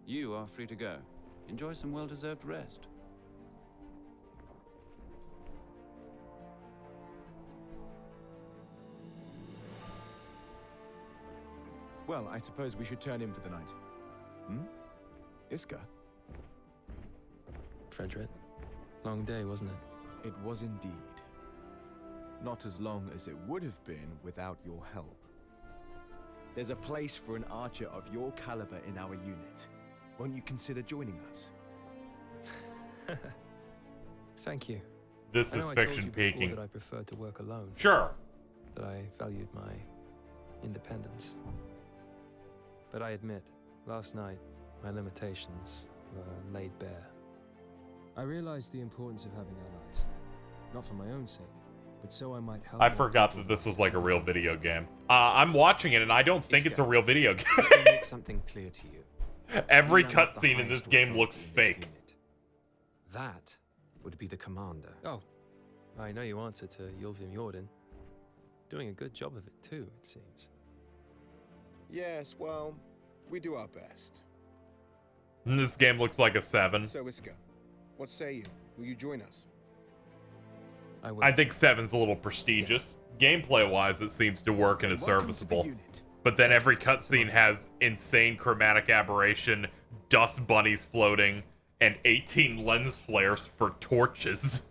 You are free to go. Enjoy some well-deserved rest. Well, I suppose we should turn in for the night. Iska? Frederick, long day, wasn't it? It was indeed. Not as long as it would have been without your help. There's a place for an archer of your caliber in our unit. Won't you consider joining us? Thank you. This I is know I told fiction you before peaking. that I prefer to work alone. Sure. That I valued my independence. But I admit, last night, my limitations were laid bare. I realized the importance of having allies. Not for my own sake, but so I might help. I forgot that this was like a real video game. I'm watching it and I don't think it's a real video game. Let me make something clear to you. Every You are not the cutscene in this highest game looks authority in this fake. unit. That would be the commander. Oh, I know you answer to Yulzim Jordan. Doing a good job of it too, it seems. Yes, well, we do our best. And this game looks like a 7. So, Iska, what say you? Will you join us? I think 7's a little prestigious. Gameplay-wise, it seems to work and is serviceable. But then every cutscene has insane chromatic aberration, dust bunnies floating, and 18 lens flares for torches.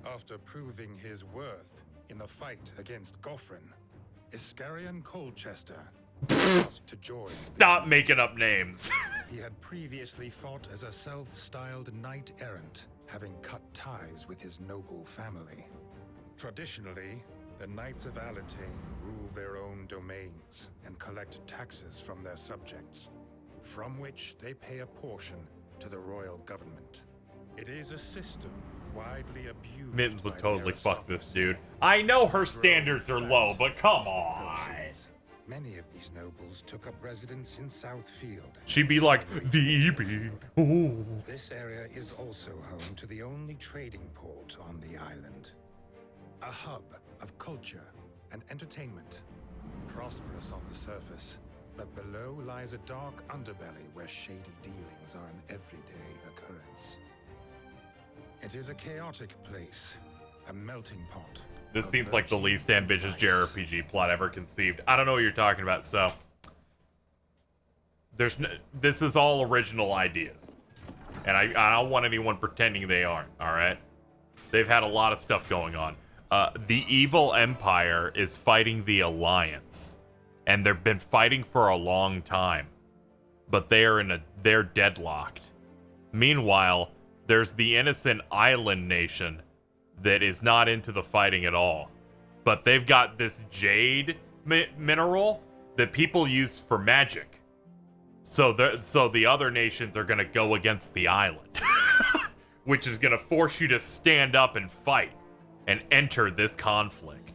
After proving his worth in the fight against Goffrin, Iscarian Colchester asked to join. Stop making up names. He had previously fought as a self-styled knight-errant, having cut ties with his noble family. Traditionally, the Knights of Alatain rule their own domains and collect taxes from their subjects, from which they pay a portion to the royal government. It is a system widely abused. Mittens would by the totally fuck this aristocracy. dude. I know her standards are low, but come on. Proceeds. Many of these nobles took up residence in Southfield. She'd be like, the EP. Ooh. This area is also home to the only trading port on the island. A hub of culture and entertainment. Prosperous on the surface, but below lies a dark underbelly where shady dealings are an everyday occurrence. It is a chaotic place, a melting pot. This of seems like the virtue least ambitious and vice. JRPG plot ever conceived. I don't know what you're talking about, so this is all original ideas. And I don't want anyone pretending they aren't, alright? They've had a lot of stuff going on. The evil empire is fighting the alliance. And they've been fighting for a long time. But they're deadlocked. Meanwhile, there's the innocent island nation that is not into the fighting at all. But they've got this jade mineral that people use for magic. So the other nations are going to go against the island. Which is going to force you to stand up and fight and enter this conflict.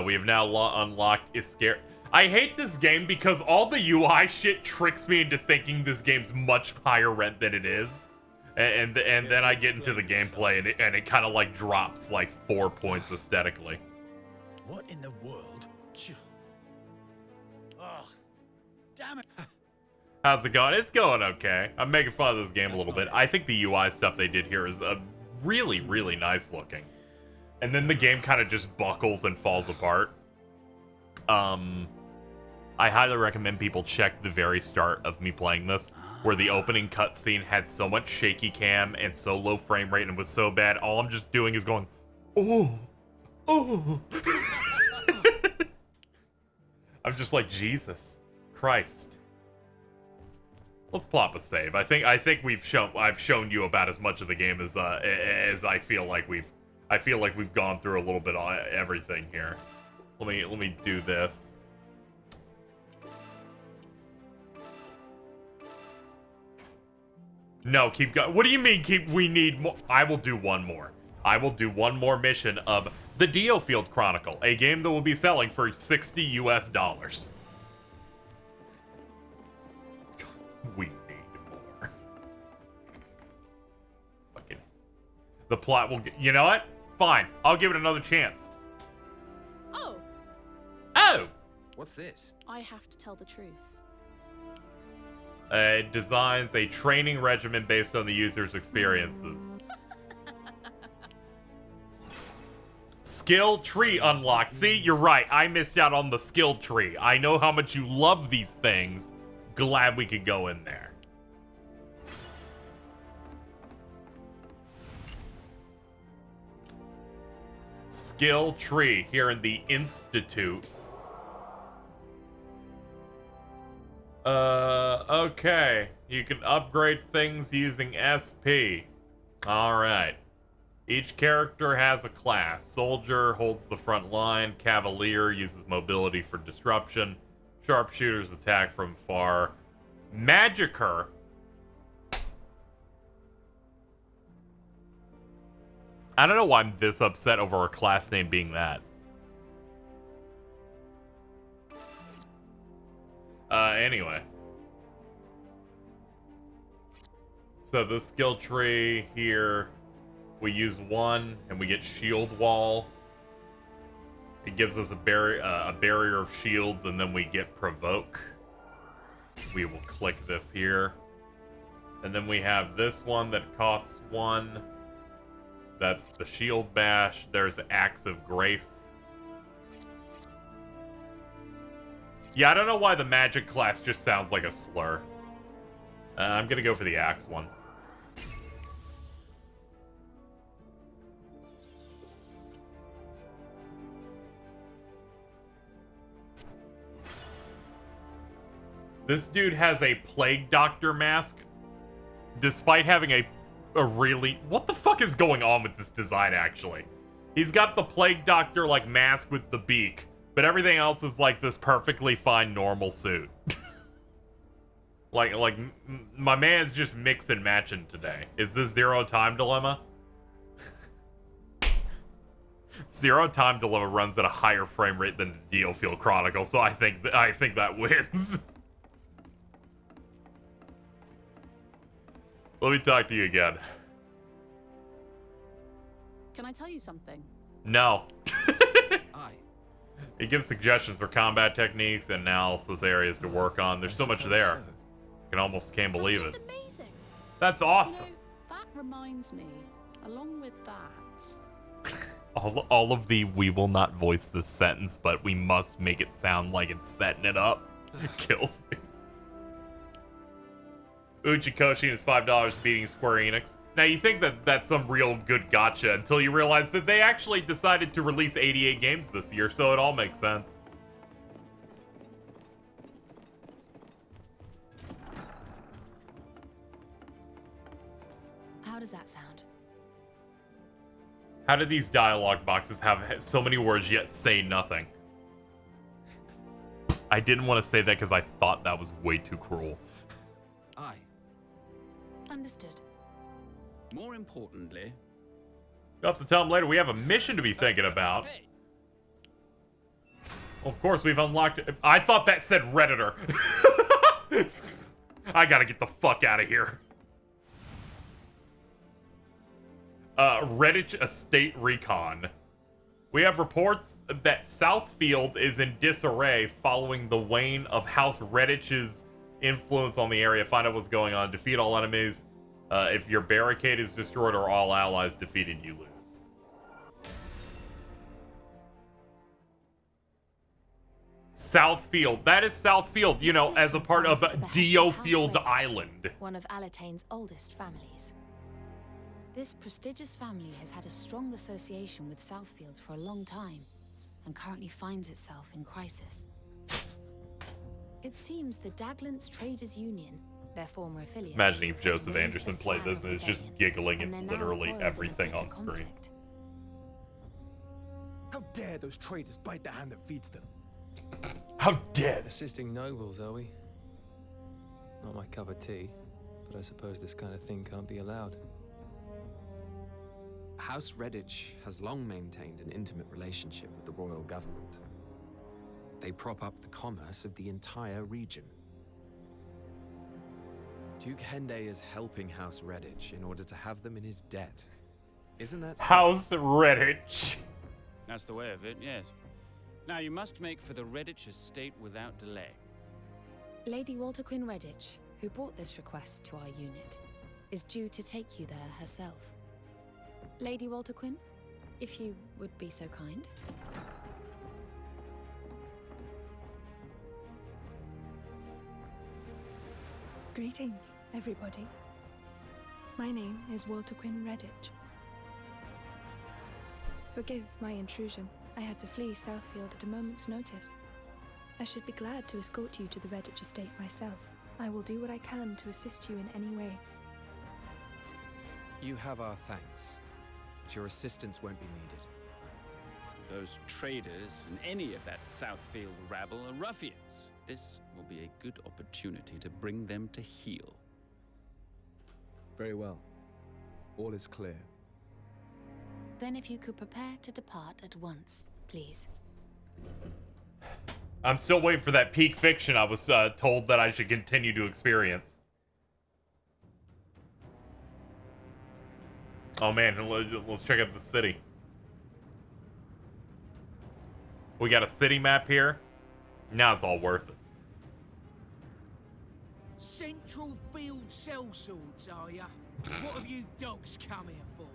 We have now unlocked Isker. I hate this game because all the UI shit tricks me into thinking this game's much higher rent than it is. And then I get into the gameplay and it kind of like drops like 4 points aesthetically. What in the world? Ugh. Damn it. How's it going? It's going okay. I'm making fun of this game a little bit. I think the UI stuff they did here is really, really nice looking. And then the game kind of just buckles and falls apart. I highly recommend people check the very start of me playing this, where the opening cutscene had so much shaky cam and so low frame rate and was so bad. All I'm just doing is going, oh. I'm just like, Jesus Christ. Let's plop a save. I think I've shown you about as much of the game as I feel like we've gone through a little bit of everything here. Let me do this. No, keep going. What do you mean we need more? I will do one more. I will do one more mission of the DioField Chronicle, a game that will be selling for $60 US. We need more. Fucking. The plot will get. You know what? Fine. I'll give it another chance. Oh, Oh! What's this? I have to tell the truth. It designs a training regimen based on the user's experiences. Skill tree unlocked. See, you're right. I missed out on the skill tree. I know how much you love these things. Glad we could go in there. Skill tree here in the Institute. Okay. You can upgrade things using SP. Alright. Each character has a class. Soldier holds the front line. Cavalier uses mobility for disruption. Sharpshooters attack from far. Magicer. I don't know why I'm this upset over a class name being that. Anyway. So the skill tree here, we use one and we get shield wall. It gives us a barrier of shields, and then we get provoke. We will click this here. And then we have this one that costs 1. That's the shield bash. There's Axe of Grace. Yeah, I don't know why the magic class just sounds like a slur. I'm gonna go for the axe one. This dude has a plague doctor mask, despite having a really... What the fuck is going on with this design, actually? He's got the plague doctor, like, mask with the beak, but everything else is, like, this perfectly fine normal suit. My man's just mix and matching today. Is this Zero Time Dilemma? Zero Time Dilemma runs at a higher frame rate than the DioField Chronicle, so I think that wins. Let me talk to you again. Can I tell you something? No. Aye. It gives suggestions for combat techniques and analysis areas to work on. There's so much there. I can't believe it. That's just amazing. That's awesome. You know, that reminds me, along with that... all of the we will not voice this sentence, but we must make it sound like it's setting it up. It kills me. Uchikoshi is $5 beating Square Enix. Now, you think that that's some real good gotcha until you realize that they actually decided to release 88 games this year, so it all makes sense. How does that sound? How did these dialogue boxes have so many words yet say nothing? I didn't want to say that because I thought that was way too cruel. Aye. Understood. More importantly... You'll have to tell him later we have a mission to be thinking about. Hey. Well, of course, we've unlocked it. I thought that said Redditor. I gotta get the fuck out of here. Redditch Estate Recon. We have reports that Southfield is in disarray following the wane of House Redditch's influence on the area. Find out what's going on. Defeat all enemies. If your barricade is destroyed or all allies defeated, you lose. Southfield. That is Southfield, you know, as a part of DioField Island. One of Alatane's oldest families. This prestigious family has had a strong association with Southfield for a long time, and currently finds itself in crisis. It seems the Daglance Traders Union, their former affiliates... Imagining if Joseph Anderson played this and is just giggling at literally everything on screen. How dare those traitors bite the hand that feeds them? How dare! Assisting nobles, are we? Not my cup of tea, but I suppose this kind of thing can't be allowed. House Redditch has long maintained an intimate relationship with the royal government. They prop up the commerce of the entire region. Duke Hende is helping House Redditch in order to have them in his debt. Isn't that so? House Redditch. That's the way of it, yes. Now, you must make for the Redditch estate without delay. Lady Walter Quinn Redditch, who brought this request to our unit, is due to take you there herself. Lady Walter Quinn, if you would be so kind. Greetings, everybody. My name is Walter Quinn Redditch. Forgive my intrusion. I had to flee Southfield at a moment's notice. I should be glad to escort you to the Redditch estate myself. I will do what I can to assist you in any way. You have our thanks, but your assistance won't be needed. Those traders and any of that Southfield rabble are ruffians. This will be a good opportunity to bring them to heel. Very well. All is clear. Then if you could prepare to depart at once, please. I'm still waiting for that peak fiction I was told that I should continue to experience. Oh man, let's check out the city. We got a city map here. Now it's all worth it. Central Field sellswords, are ya? What have you dogs come here for?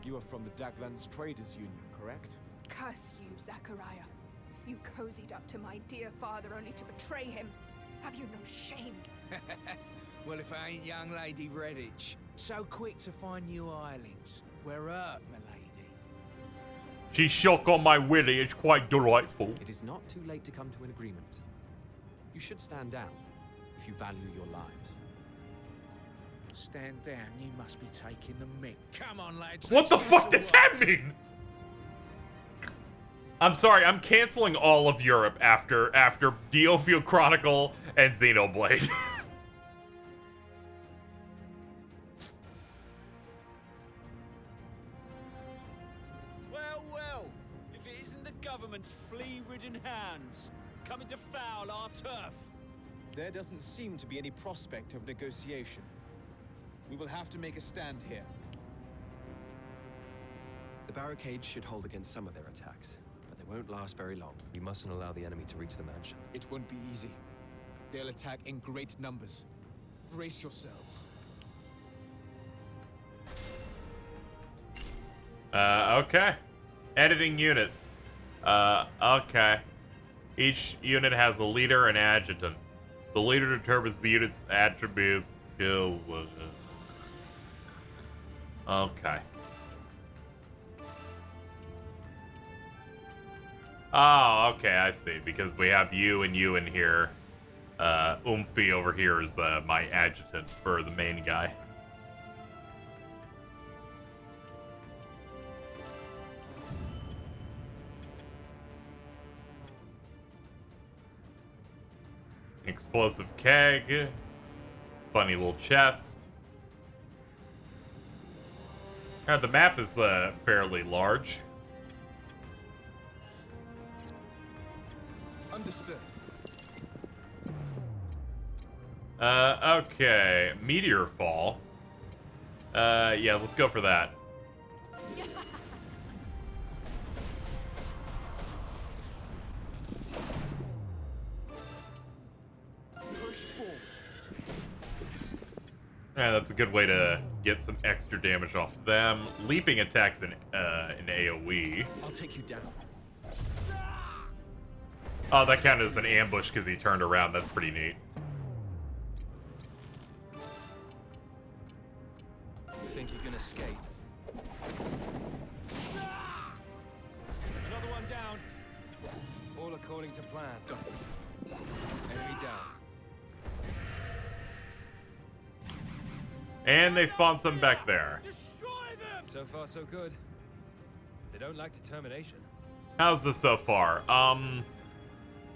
You are from the Daglance Traders Union, correct? Curse you, Zachariah. You cozied up to my dear father only to betray him. Have you no shame? Well, if I ain't young Lady Redditch, so quick to find new islands. We're up, my lady. She shook on my willy, it's quite delightful. It is not too late to come to an agreement. You should stand down if you value your lives. Stand down, you must be taking the mick. Come on, lads. What the let's fuck get does to that work. mean? I'm sorry, I'm canceling all of Europe after DioField Chronicle and Xenoblade. Well, if it isn't the government's flea-ridden hands coming to foul our turf. There doesn't seem to be any prospect of negotiation. We will have to make a stand here. The barricades should hold against some of their attacks, but they won't last very long. We mustn't allow the enemy to reach the mansion. It won't be easy. They'll attack in great numbers. Brace yourselves. Okay. Editing units. Okay. Each unit has a leader and adjutant. The leader determines the unit's attributes, skills. Okay. Oh, okay, I see. Because we have you in here. Oomphy over here is my adjutant for the main guy. Explosive keg. Funny little chest. The map is fairly large. Understood. Okay. Meteor fall. Yeah, let's go for that. Push forward. Yeah, that's a good way to get some extra damage off them. Leaping attacks in AoE. I'll take you down. Oh, that counted as an ambush because he turned around. That's pretty neat. You think you can escape? Another one down. All according to plan. Enemy down. And they spawn some back there. So far, so good. They don't like determination. How's this so far?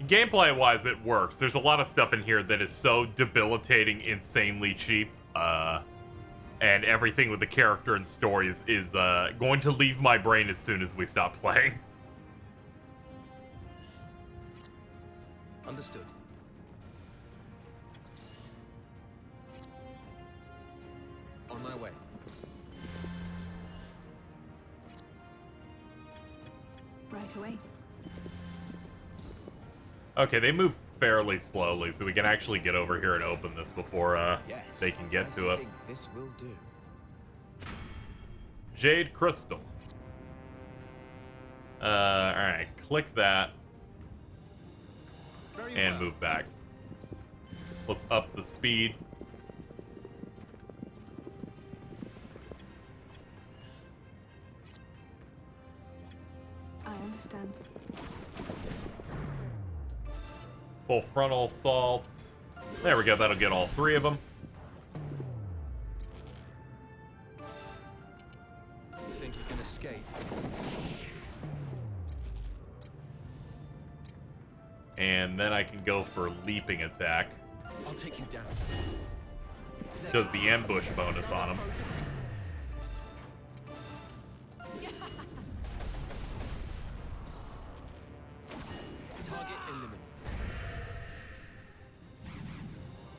Gameplay-wise, it works. There's a lot of stuff in here that is so debilitating, insanely cheap. And everything with the character and stories is going to leave my brain as soon as we stop playing. Understood. On my way. Right away. Okay, they move fairly slowly, so we can actually get over here and open this before Yes, they can get to I us. think this will do. Jade Crystal. Alright, click that. And move back. Let's up the speed. I understand. Full frontal assault. There we go, that'll get all three of them. You think you can escape? And then I can go for leaping attack. I'll take you down. Does the ambush bonus on him. Target eliminated.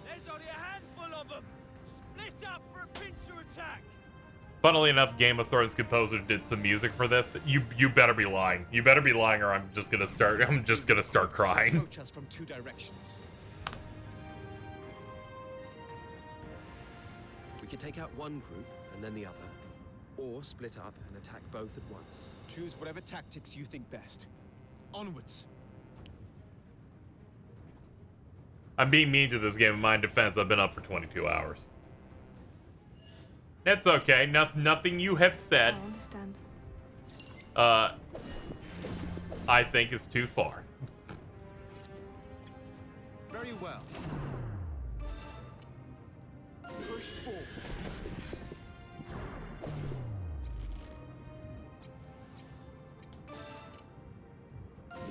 There's only a handful of them. Split up for a pincer attack. Funnily enough, Game of Thrones composer did some music for this. You better be lying. You better be lying, or I'm just gonna start crying. Approach us from two directions. We can take out one group and then the other, or split up and attack both at once. Choose whatever tactics you think best. Onwards. I'm being mean to this game. In my defense, I've been up for 22 hours. That's okay. Nothing you have said, I understand. I think is too far. Very well. Push forward.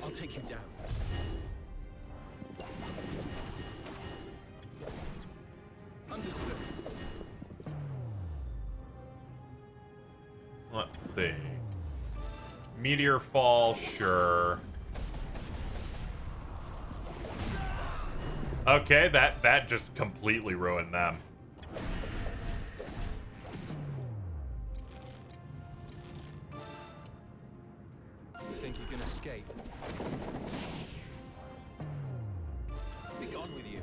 I'll take you down. Understood. Let's see. Meteor fall, sure. Okay, that just completely ruined them. You think you can escape? Be gone with you.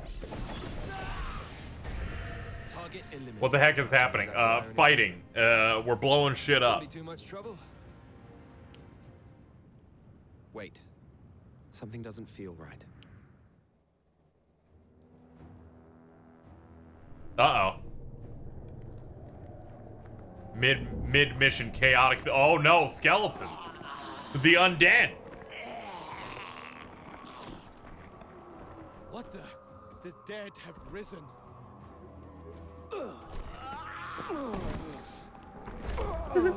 Target eliminated. What the heck is happening? Fighting. We're blowing shit up. Too much trouble? Wait. Something doesn't feel right. Uh-oh. Mid-mission chaotic. Oh no, skeletons. The undead. What the? The dead have risen.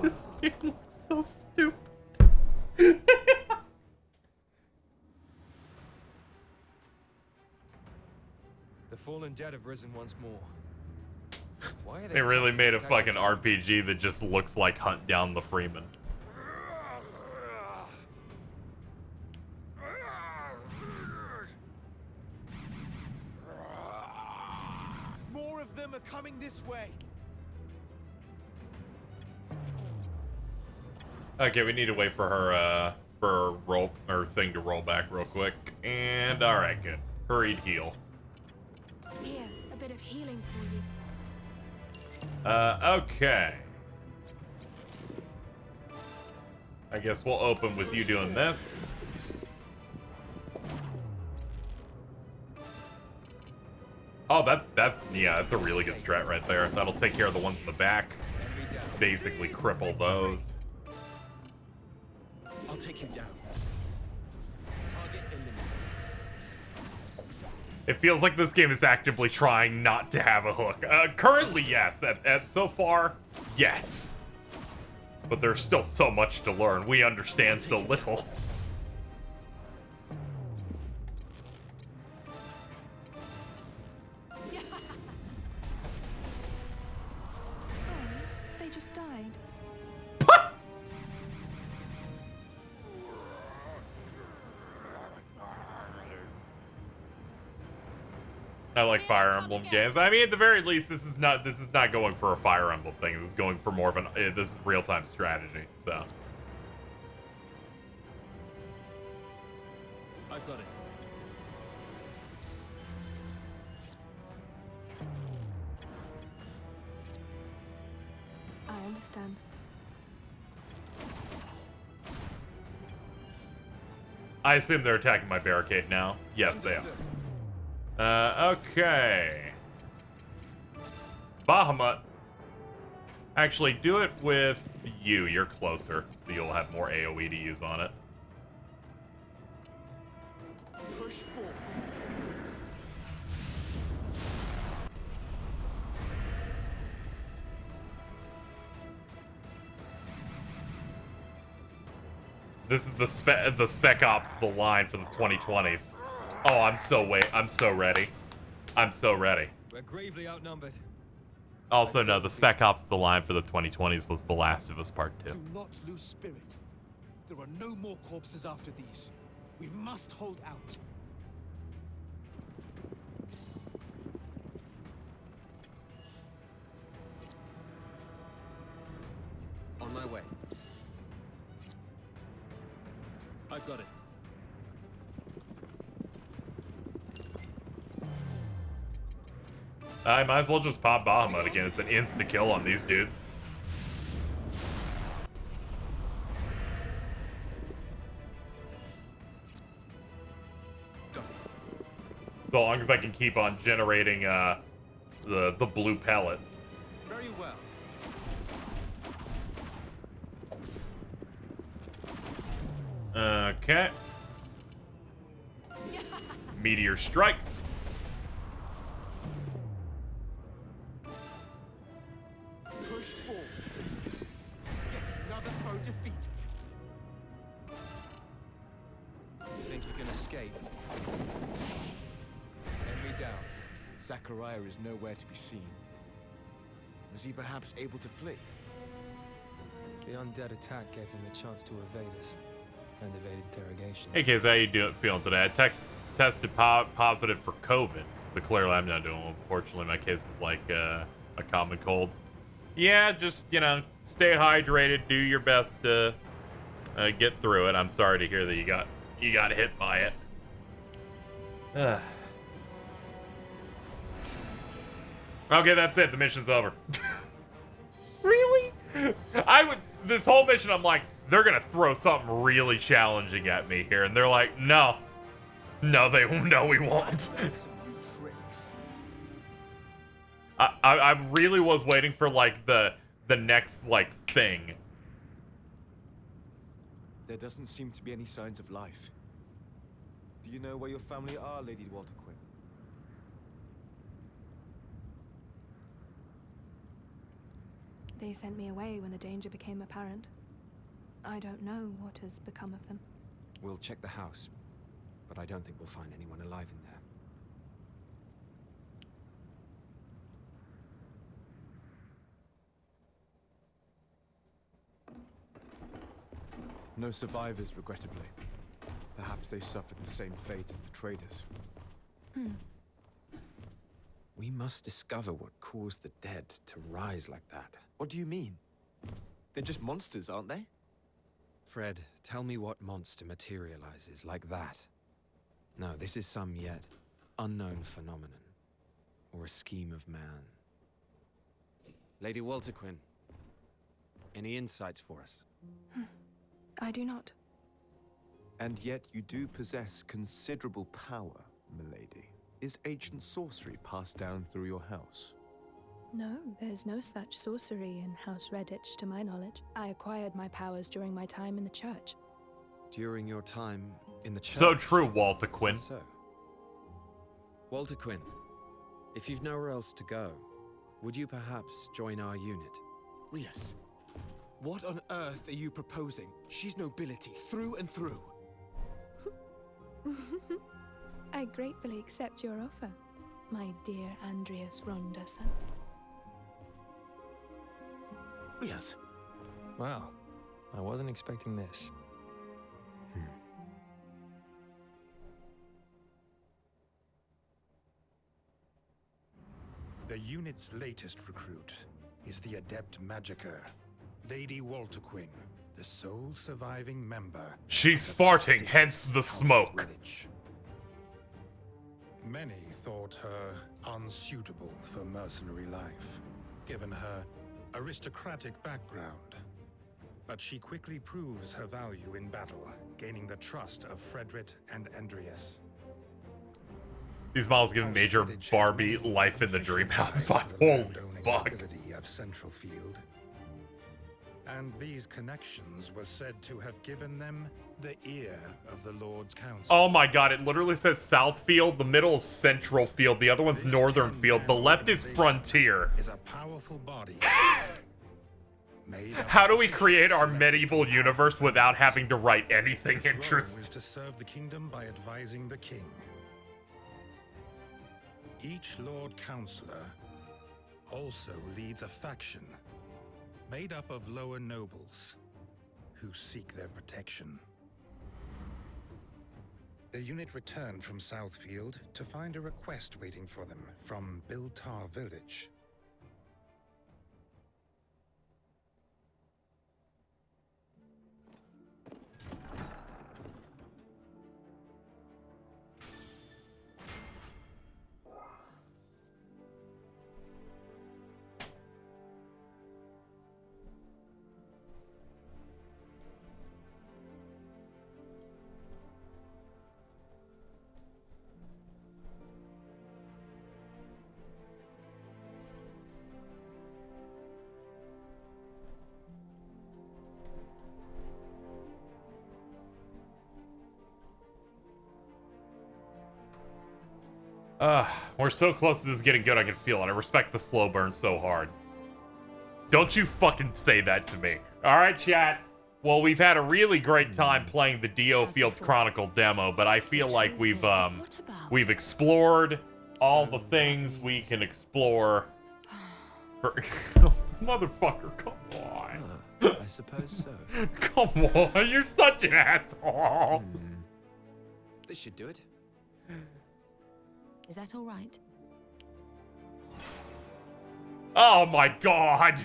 This game looks so stupid. The fallen dead have risen once more. Why are They really attacking made a the fucking titans? RPG that just looks like Hunt Down the Freeman. More of them are coming this way. Okay, we need to wait for her thing to roll back real quick. And alright, good. Hurried heal. Here, a bit of healing for you. Okay. I guess we'll open with you doing this. Oh, that's a really good strat right there. That'll take care of the ones in the back. Basically cripple those. I'll take you down. Target eliminated. It feels like this game is actively trying not to have a hook. Currently, yes. So far, yes. But there's still so much to learn. We understand so little. They just died. I like Fire Emblem games. I mean, at the very least, this is not going for a Fire Emblem thing. This is going for more of an this is real-time strategy. So I've got it. I understand. I assume they're attacking my barricade now. Yes, they are. Okay. Bahamut. Actually, do it with you. You're closer, so you'll have more AoE to use on it. Push forward. This is the Spec Ops, the line for the 2020s. Oh, I'm so ready. I'm so ready. We're gravely outnumbered. Also, no, the Spec Ops, the line for the 2020s was The Last of Us Part 2. Do not lose spirit. There are no more corpses after these. We must hold out. On my way. I've got it. I might as well just pop Bahamut again. It's an insta-kill on these dudes. So long as I can keep on generating the blue pellets. Very well. Okay. Meteor strike. think you can escape? Enemy down. Zachariah is nowhere to be seen. Was he perhaps able to flee? The undead attack gave him the chance to evade us and evade interrogation. Hey, KZ, how you feeling today? I tested positive for COVID, but clearly I'm not doing well. Unfortunately, my case is like a common cold. Yeah, just, you know, stay hydrated, do your best to get through it. I'm sorry to hear that you got hit by it. Okay, that's it. The mission's over. Really? This whole mission, I'm like, they're gonna throw something really challenging at me here, and they're like, no, we won't. I really was waiting for like the next like thing. There doesn't seem to be any signs of life. Do you know where your family are, Lady Walter Quinn? They sent me away when the danger became apparent. I don't know what has become of them. We'll check the house, but I don't think we'll find anyone alive in there. No survivors, regrettably. Perhaps they suffered the same fate as the traders. We must discover what caused the dead to rise like that. What do you mean? They're just monsters, aren't they? Fred, tell me what monster materializes like that. No, this is some yet unknown phenomenon, or a scheme of man. Lady Walter Quinn, any insights for us? I do not. And yet you do possess considerable power, milady. Is ancient sorcery passed down through your house? No, there's no such sorcery in House Redditch, to my knowledge. I acquired my powers during my time in the church. During your time in the church? So true, Walter Quinn. So, Walter Quinn, if you've nowhere else to go, would you perhaps join our unit? Rias, what on earth are you proposing? She's nobility through and through. I gratefully accept your offer, my dear Andreas Ronderson. Yes. Wow, I wasn't expecting this. The unit's latest recruit is the adept magicker, Lady Walter Quinn, the sole surviving member. She's farting, hence the smoke. Redditch. Many thought her unsuitable for mercenary life, given her aristocratic background. But she quickly proves her value in battle, gaining the trust of Frederick and Andreas. These models give Major Barbie life in the dream house. Holy fuck. Of Central Field. And these connections were said to have given them the ear of the Lord's Council. Oh my god, it literally says South Field, the middle is Central Field, the other one's Northern Field, the left is Frontier. Is a powerful body. How do we create our medieval universe without having to write anything Its role interesting? is to serve the kingdom by advising the king. Each Lord Counselor also leads a faction made up of lower nobles who seek their protection. The unit returned from Southfield to find a request waiting for them from Biltar village. We're so close to this getting good, I can feel it. I respect the slow burn so hard. Don't you fucking say that to me. Alright, chat. Well, we've had a really great time playing the DioField Chronicle demo, but I feel like we've explored all the things we can explore. Motherfucker, come on. I suppose so. Come on, you're such an asshole. This should do it. Is that all right? Oh my god.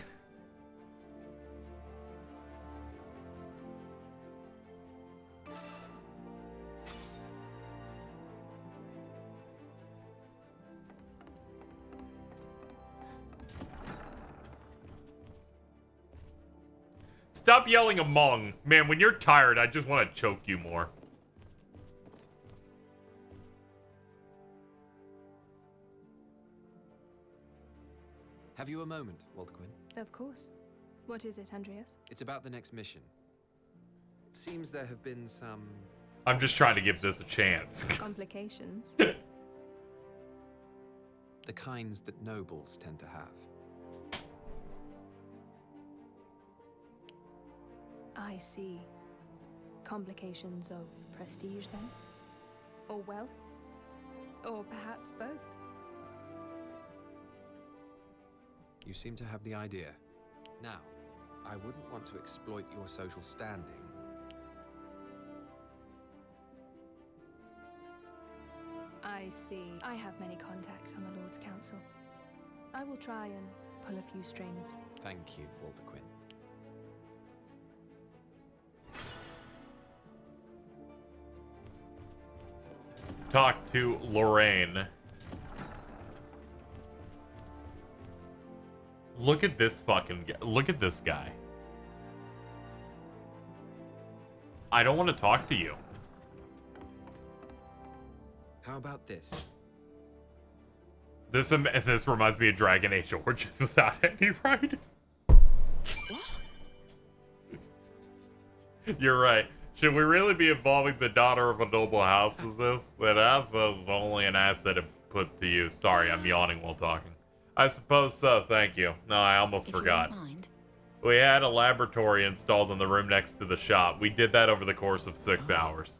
Stop yelling among. Man, when you're tired, I just want to choke you more. Have you a moment, Walterquin? Of course. What is it, Andreas? It's about the next mission. It seems there have been some... I'm just trying to give this a chance. Complications. The kinds that nobles tend to have. I see. Complications of prestige, then? Or wealth? Or perhaps both? You seem to have the idea. Now, I wouldn't want to exploit your social standing. I see. I have many contacts on the Lord's Council. I will try and pull a few strings. Thank you, Walterquin. Talk to Lorraine. Look at this fucking guy. Look at this guy. I don't want to talk to you. How about this? This reminds me of Dragon Age Origins without any right. You're right. Should we really be involving the daughter of a noble house in this? That asset is only an asset if put to use. Sorry, I'm yawning while talking. I suppose so, thank you. No, I almost forgot. We had a laboratory installed in the room next to the shop. We did that over the course of 6 hours.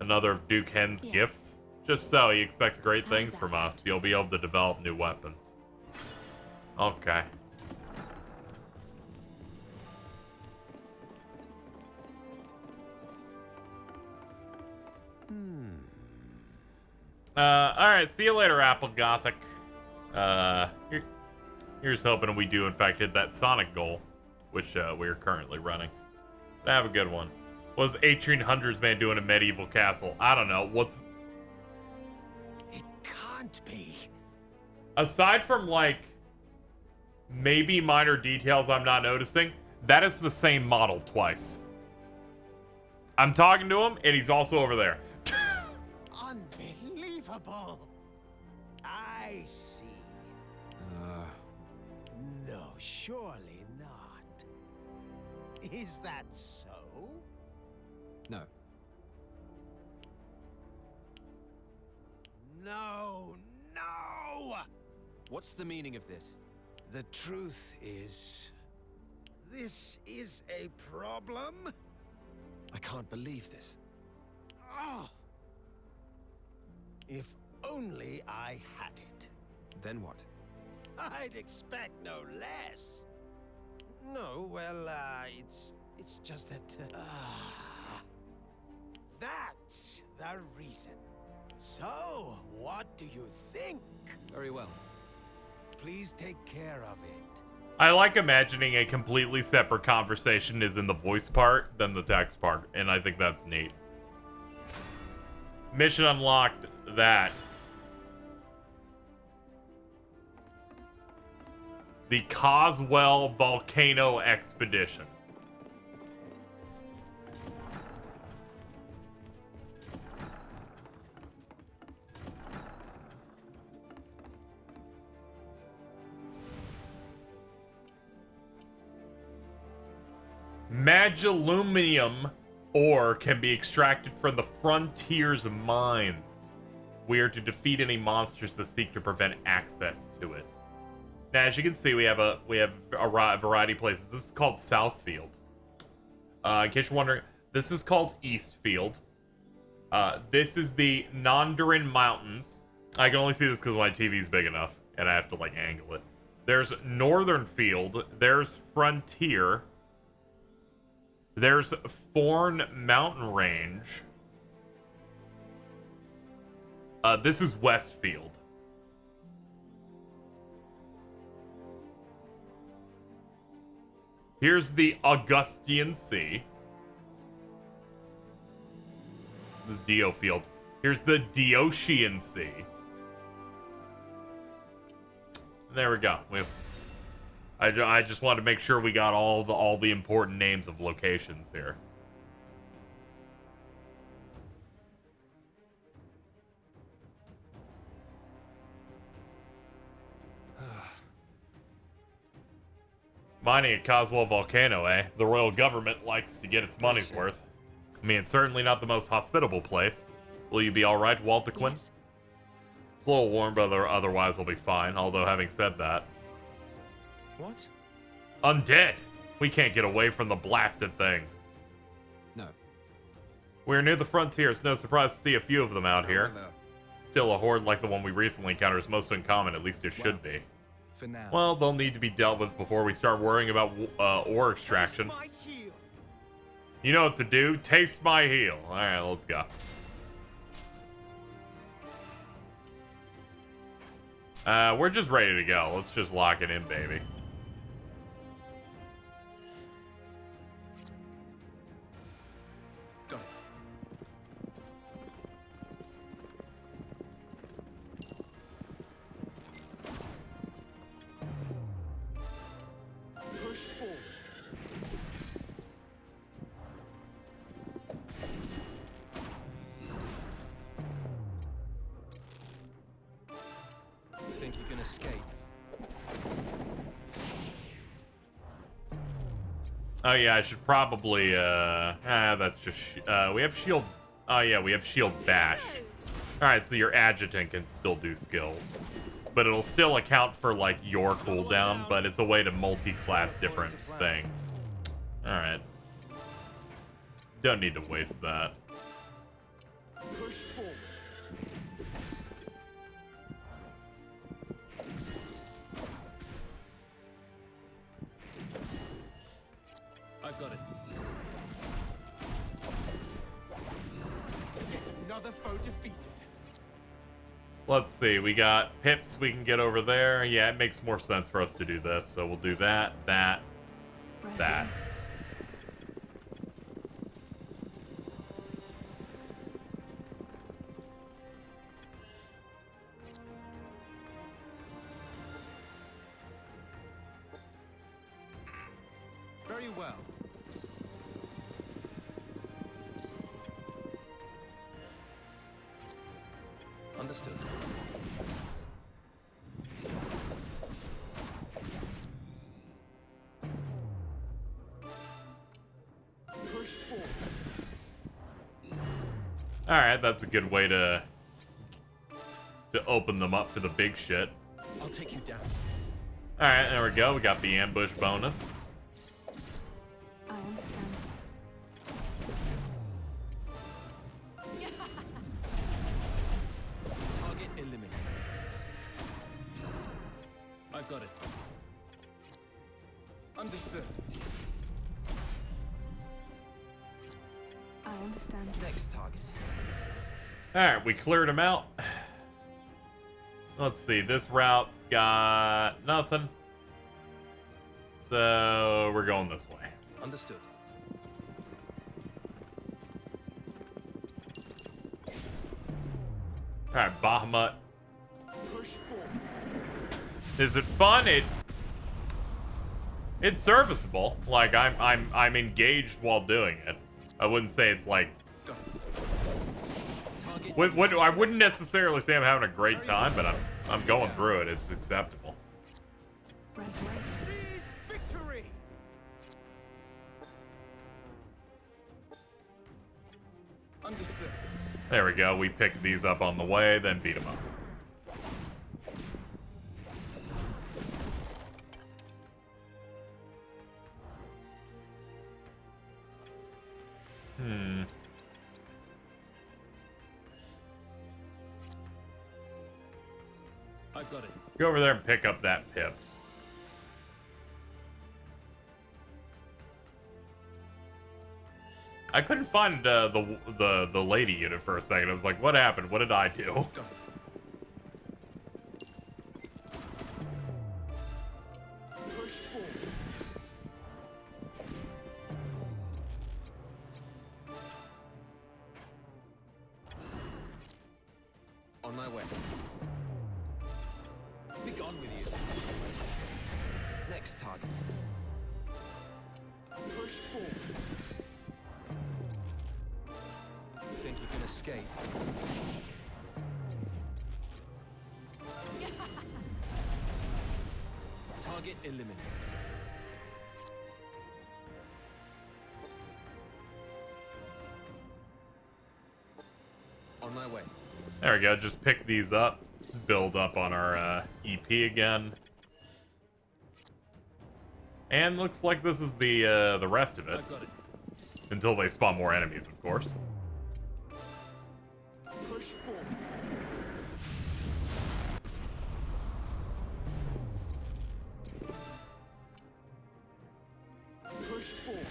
Another of Duke Hen's gifts? Just so, he expects great things from us. You'll be able to develop new weapons. Okay. Alright, see you later, Apple Gothic. Here's hoping we do, in fact, hit that Sonic goal, which we're currently running. But have a good one. What's 1800s man doing in a medieval castle? I don't know. What's... It can't be. Aside from, like, maybe minor details I'm not noticing, that is the same model twice. I'm talking to him, and he's also over there. Unbelievable. I see. No, surely not. Is that so? No. No, no! What's the meaning of this? The truth is, this is a problem. I can't believe this. Oh! If only I had it. Then what? I'd expect no less. No, well, it's just that, that's the reason. So, what do you think? Very well. Please take care of it. I like imagining a completely separate conversation is in the voice part than the text part, and I think that's neat. Mission unlocked that. The Coswell Volcano Expedition. Magillumium ore can be extracted from the Frontier's mines. We are to defeat any monsters that seek to prevent access to it. Now, as you can see, we have a variety of places. This is called Southfield. In case you're wondering, this is called Eastfield. This is the Nondarin Mountains. I can only see this because my TV's big enough, and I have to, like, angle it. There's Northern Field. There's Frontier. There's Forn Mountain Range. This is Westfield. Here's the Augustian Sea. This is DioField. Here's the Dioshian Sea. There we go. I just wanted to make sure we got all the important names of locations here. Mining at Coswell Volcano, eh? The royal government likes to get its money's worth. I mean, it's certainly not the most hospitable place. Will you be alright, Walter Quinn? Yes. It's a little warm, but otherwise I'll be fine. Although, having said that... What? Undead! We can't get away from the blasted things. No. We're near the frontier. It's no surprise to see a few of them out here. Still, a horde like the one we recently encountered is most uncommon. At least it should be. For now. Well, they'll need to be dealt with before we start worrying about ore extraction. You know what to do. Taste my heel. Alright, let's go. We're just ready to go. Let's just lock it in, baby. Go. Push forward. You think you can escape? Oh yeah, I should probably, that's just, we have shield, oh yeah, we have shield bash. Alright, so your adjutant can still do skills. But it'll still account for, like, your cooldown, but it's a way to multi-class different things. Alright. Don't need to waste that. Push forward. I've got it. Yet another foe defeated. Let's see, we got pips we can get over there. Yeah, it makes more sense for us to do this, so we'll do that, that, that. Very well. Understood. Push forward. Alright, that's a good way to open them up for the big shit. I'll take you down. Alright, there we go. We got the ambush bonus. I understand. Target eliminated. I've got it. Understood. I understand. Next target. Alright, we cleared them out. Let's see, this route's got nothing. So, we're going this way. Understood. Alright, Bahamut. Push forward. Is it fun? It's serviceable. Like I'm engaged while doing it. I wouldn't say it's like I wouldn't necessarily say I'm having a great time, but I'm going through it. It's acceptable. Right away. Seize victory. Understood. There we go. We picked these up on the way, then beat them up. I've got it. Go over there and pick up that pip. I couldn't find the lady unit for a second. I was like, what happened? What did I do? Push forward. On my way. Be gone with you. Next target. Push forward. Think you can escape? Target eliminated. On my way. There we go. Just pick these up. Build up on our EP again. And looks like this is the rest of it. I've got it. Until they spawn more enemies, of course. Push forward. Push forward.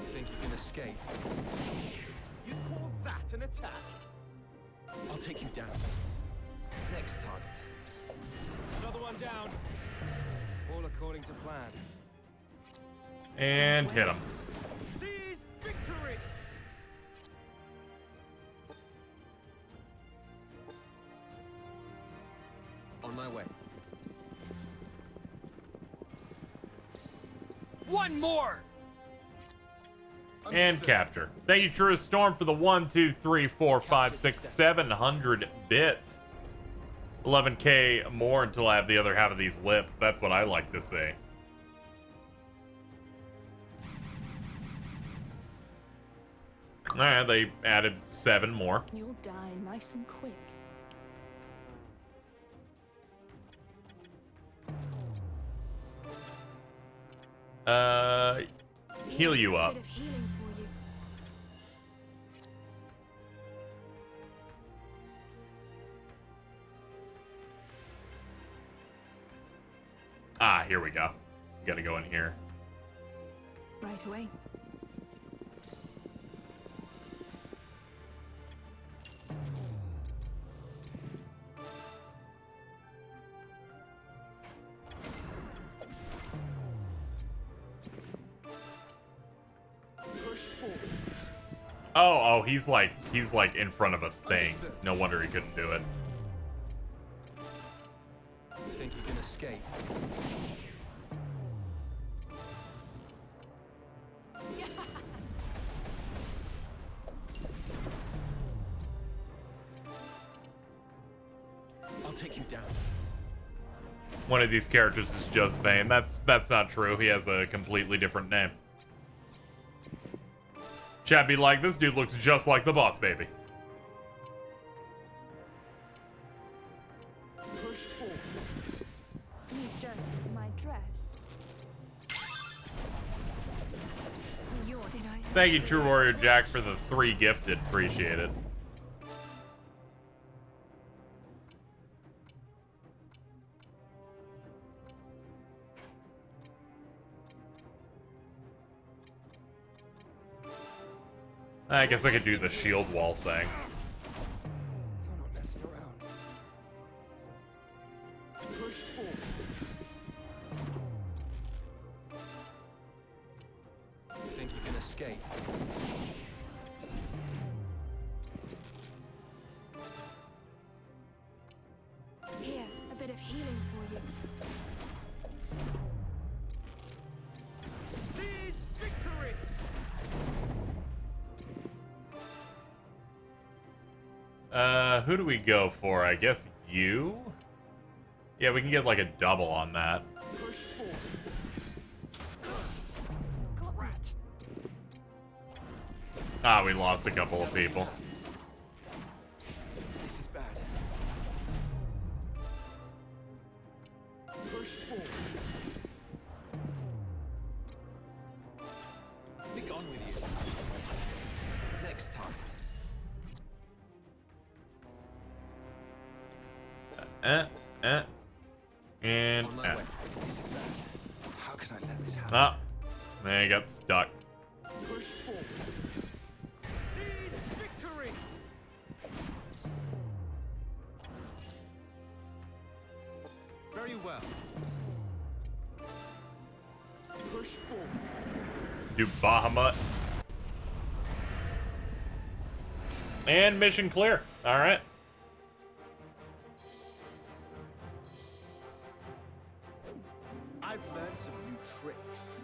Think you can escape? You call that an attack? I'll take you down. Next target. Another one down. All according to plan. And hit him. Seize victory! On my way. One more! And capture. Thank you, True Storm, for the 1, 2, 3, 4, 5, 6, 700 bits. 11k more until I have the other half of these lips. That's what I like to see. Alright, they added 7 more. You'll die nice and quick. Heal you up. Bit of healing for you. Ah, here we go. Gotta go in here. Right away. Push forward. Oh, he's like in front of a thing. No wonder he couldn't do it. Think you can escape? I'll take you down. One of these characters is just Vayne. That's not true. He has a completely different name. Chat be like, this dude looks just like the boss baby. Push forward. You dirtied my dress. Did I Thank you, True Warrior Jack, for the 3 gifted. Appreciate it. I guess I could do the shield wall thing. You're not messing around. Push forward. Think you can escape? Here, a bit of healing for you. Seize victory! Who do we go for? I guess you? Yeah, we can get like a double on that. Push forward. Rat! Ah, we lost a couple of people. This is bad. Push forward. Be gone with you. Next target. And On my way. This is bad. How can I let this happen? ah, man, he got stuck. Push forward. Seize victory. Very well. Push forward. Do Bahamut. And mission clear. All right. I've learned some new tricks.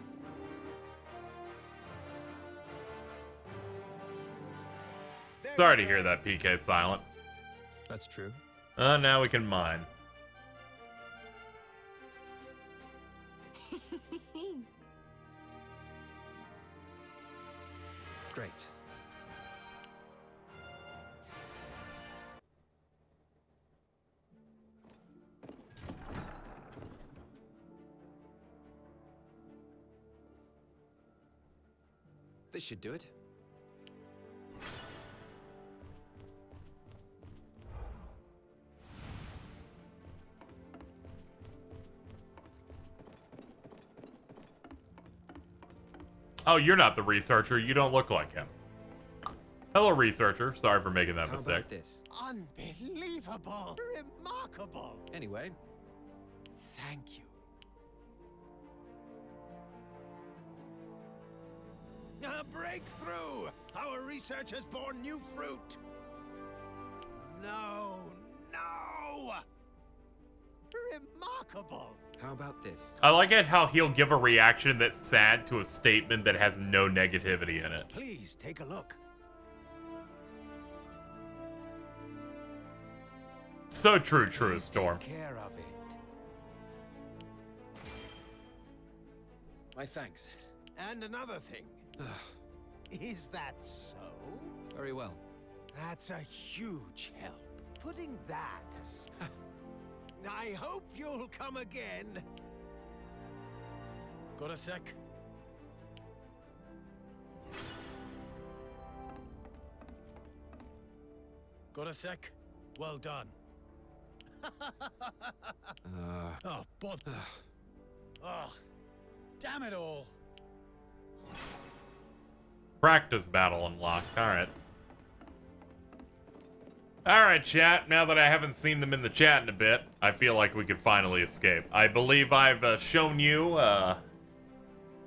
Sorry to hear that, PK Silent. That's true. Now we can mine. Great. This should do it. Oh, you're not the researcher. You don't look like him. Hello, researcher. Sorry for making that How mistake. about this? Unbelievable! Remarkable! Anyway, Thank you. A breakthrough! Our research has borne new fruit! No! No! Remarkable! how about this? I like it how he'll give a reaction that's sad to a statement that has no negativity in it. Please take a look. So true, true Storm. Take care of it. My thanks. And another thing. Is that so? Very well. That's a huge help. Putting that aside. I hope you'll come again. Got a sec? Got a sec? Well done. Oh, bother. Ugh. Damn it all. Practice battle unlocked. Alright. Alright, chat. Now that I haven't seen them in the chat in a bit, I feel like we can finally escape. I believe I've shown you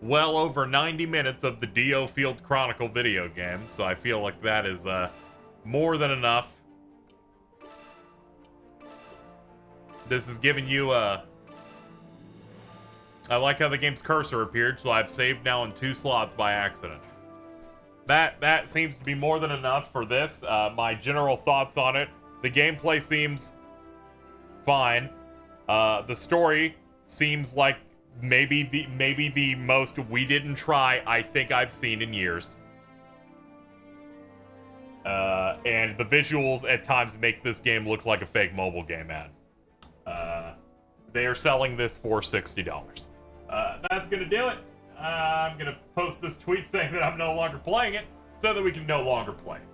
well over 90 minutes of the DioField Chronicle video game, so I feel like that is more than enough. This is giving you I like how the game's cursor appeared, so I've saved now in 2 slots by accident. That seems to be more than enough for this. My general thoughts on it: the gameplay seems fine. The story seems like maybe the most we didn't try I think I've seen in years. And the visuals at times make this game look like a fake mobile game ad. They are selling this for $60. That's gonna do it. I'm gonna post this tweet saying that I'm no longer playing it so that we can no longer play it.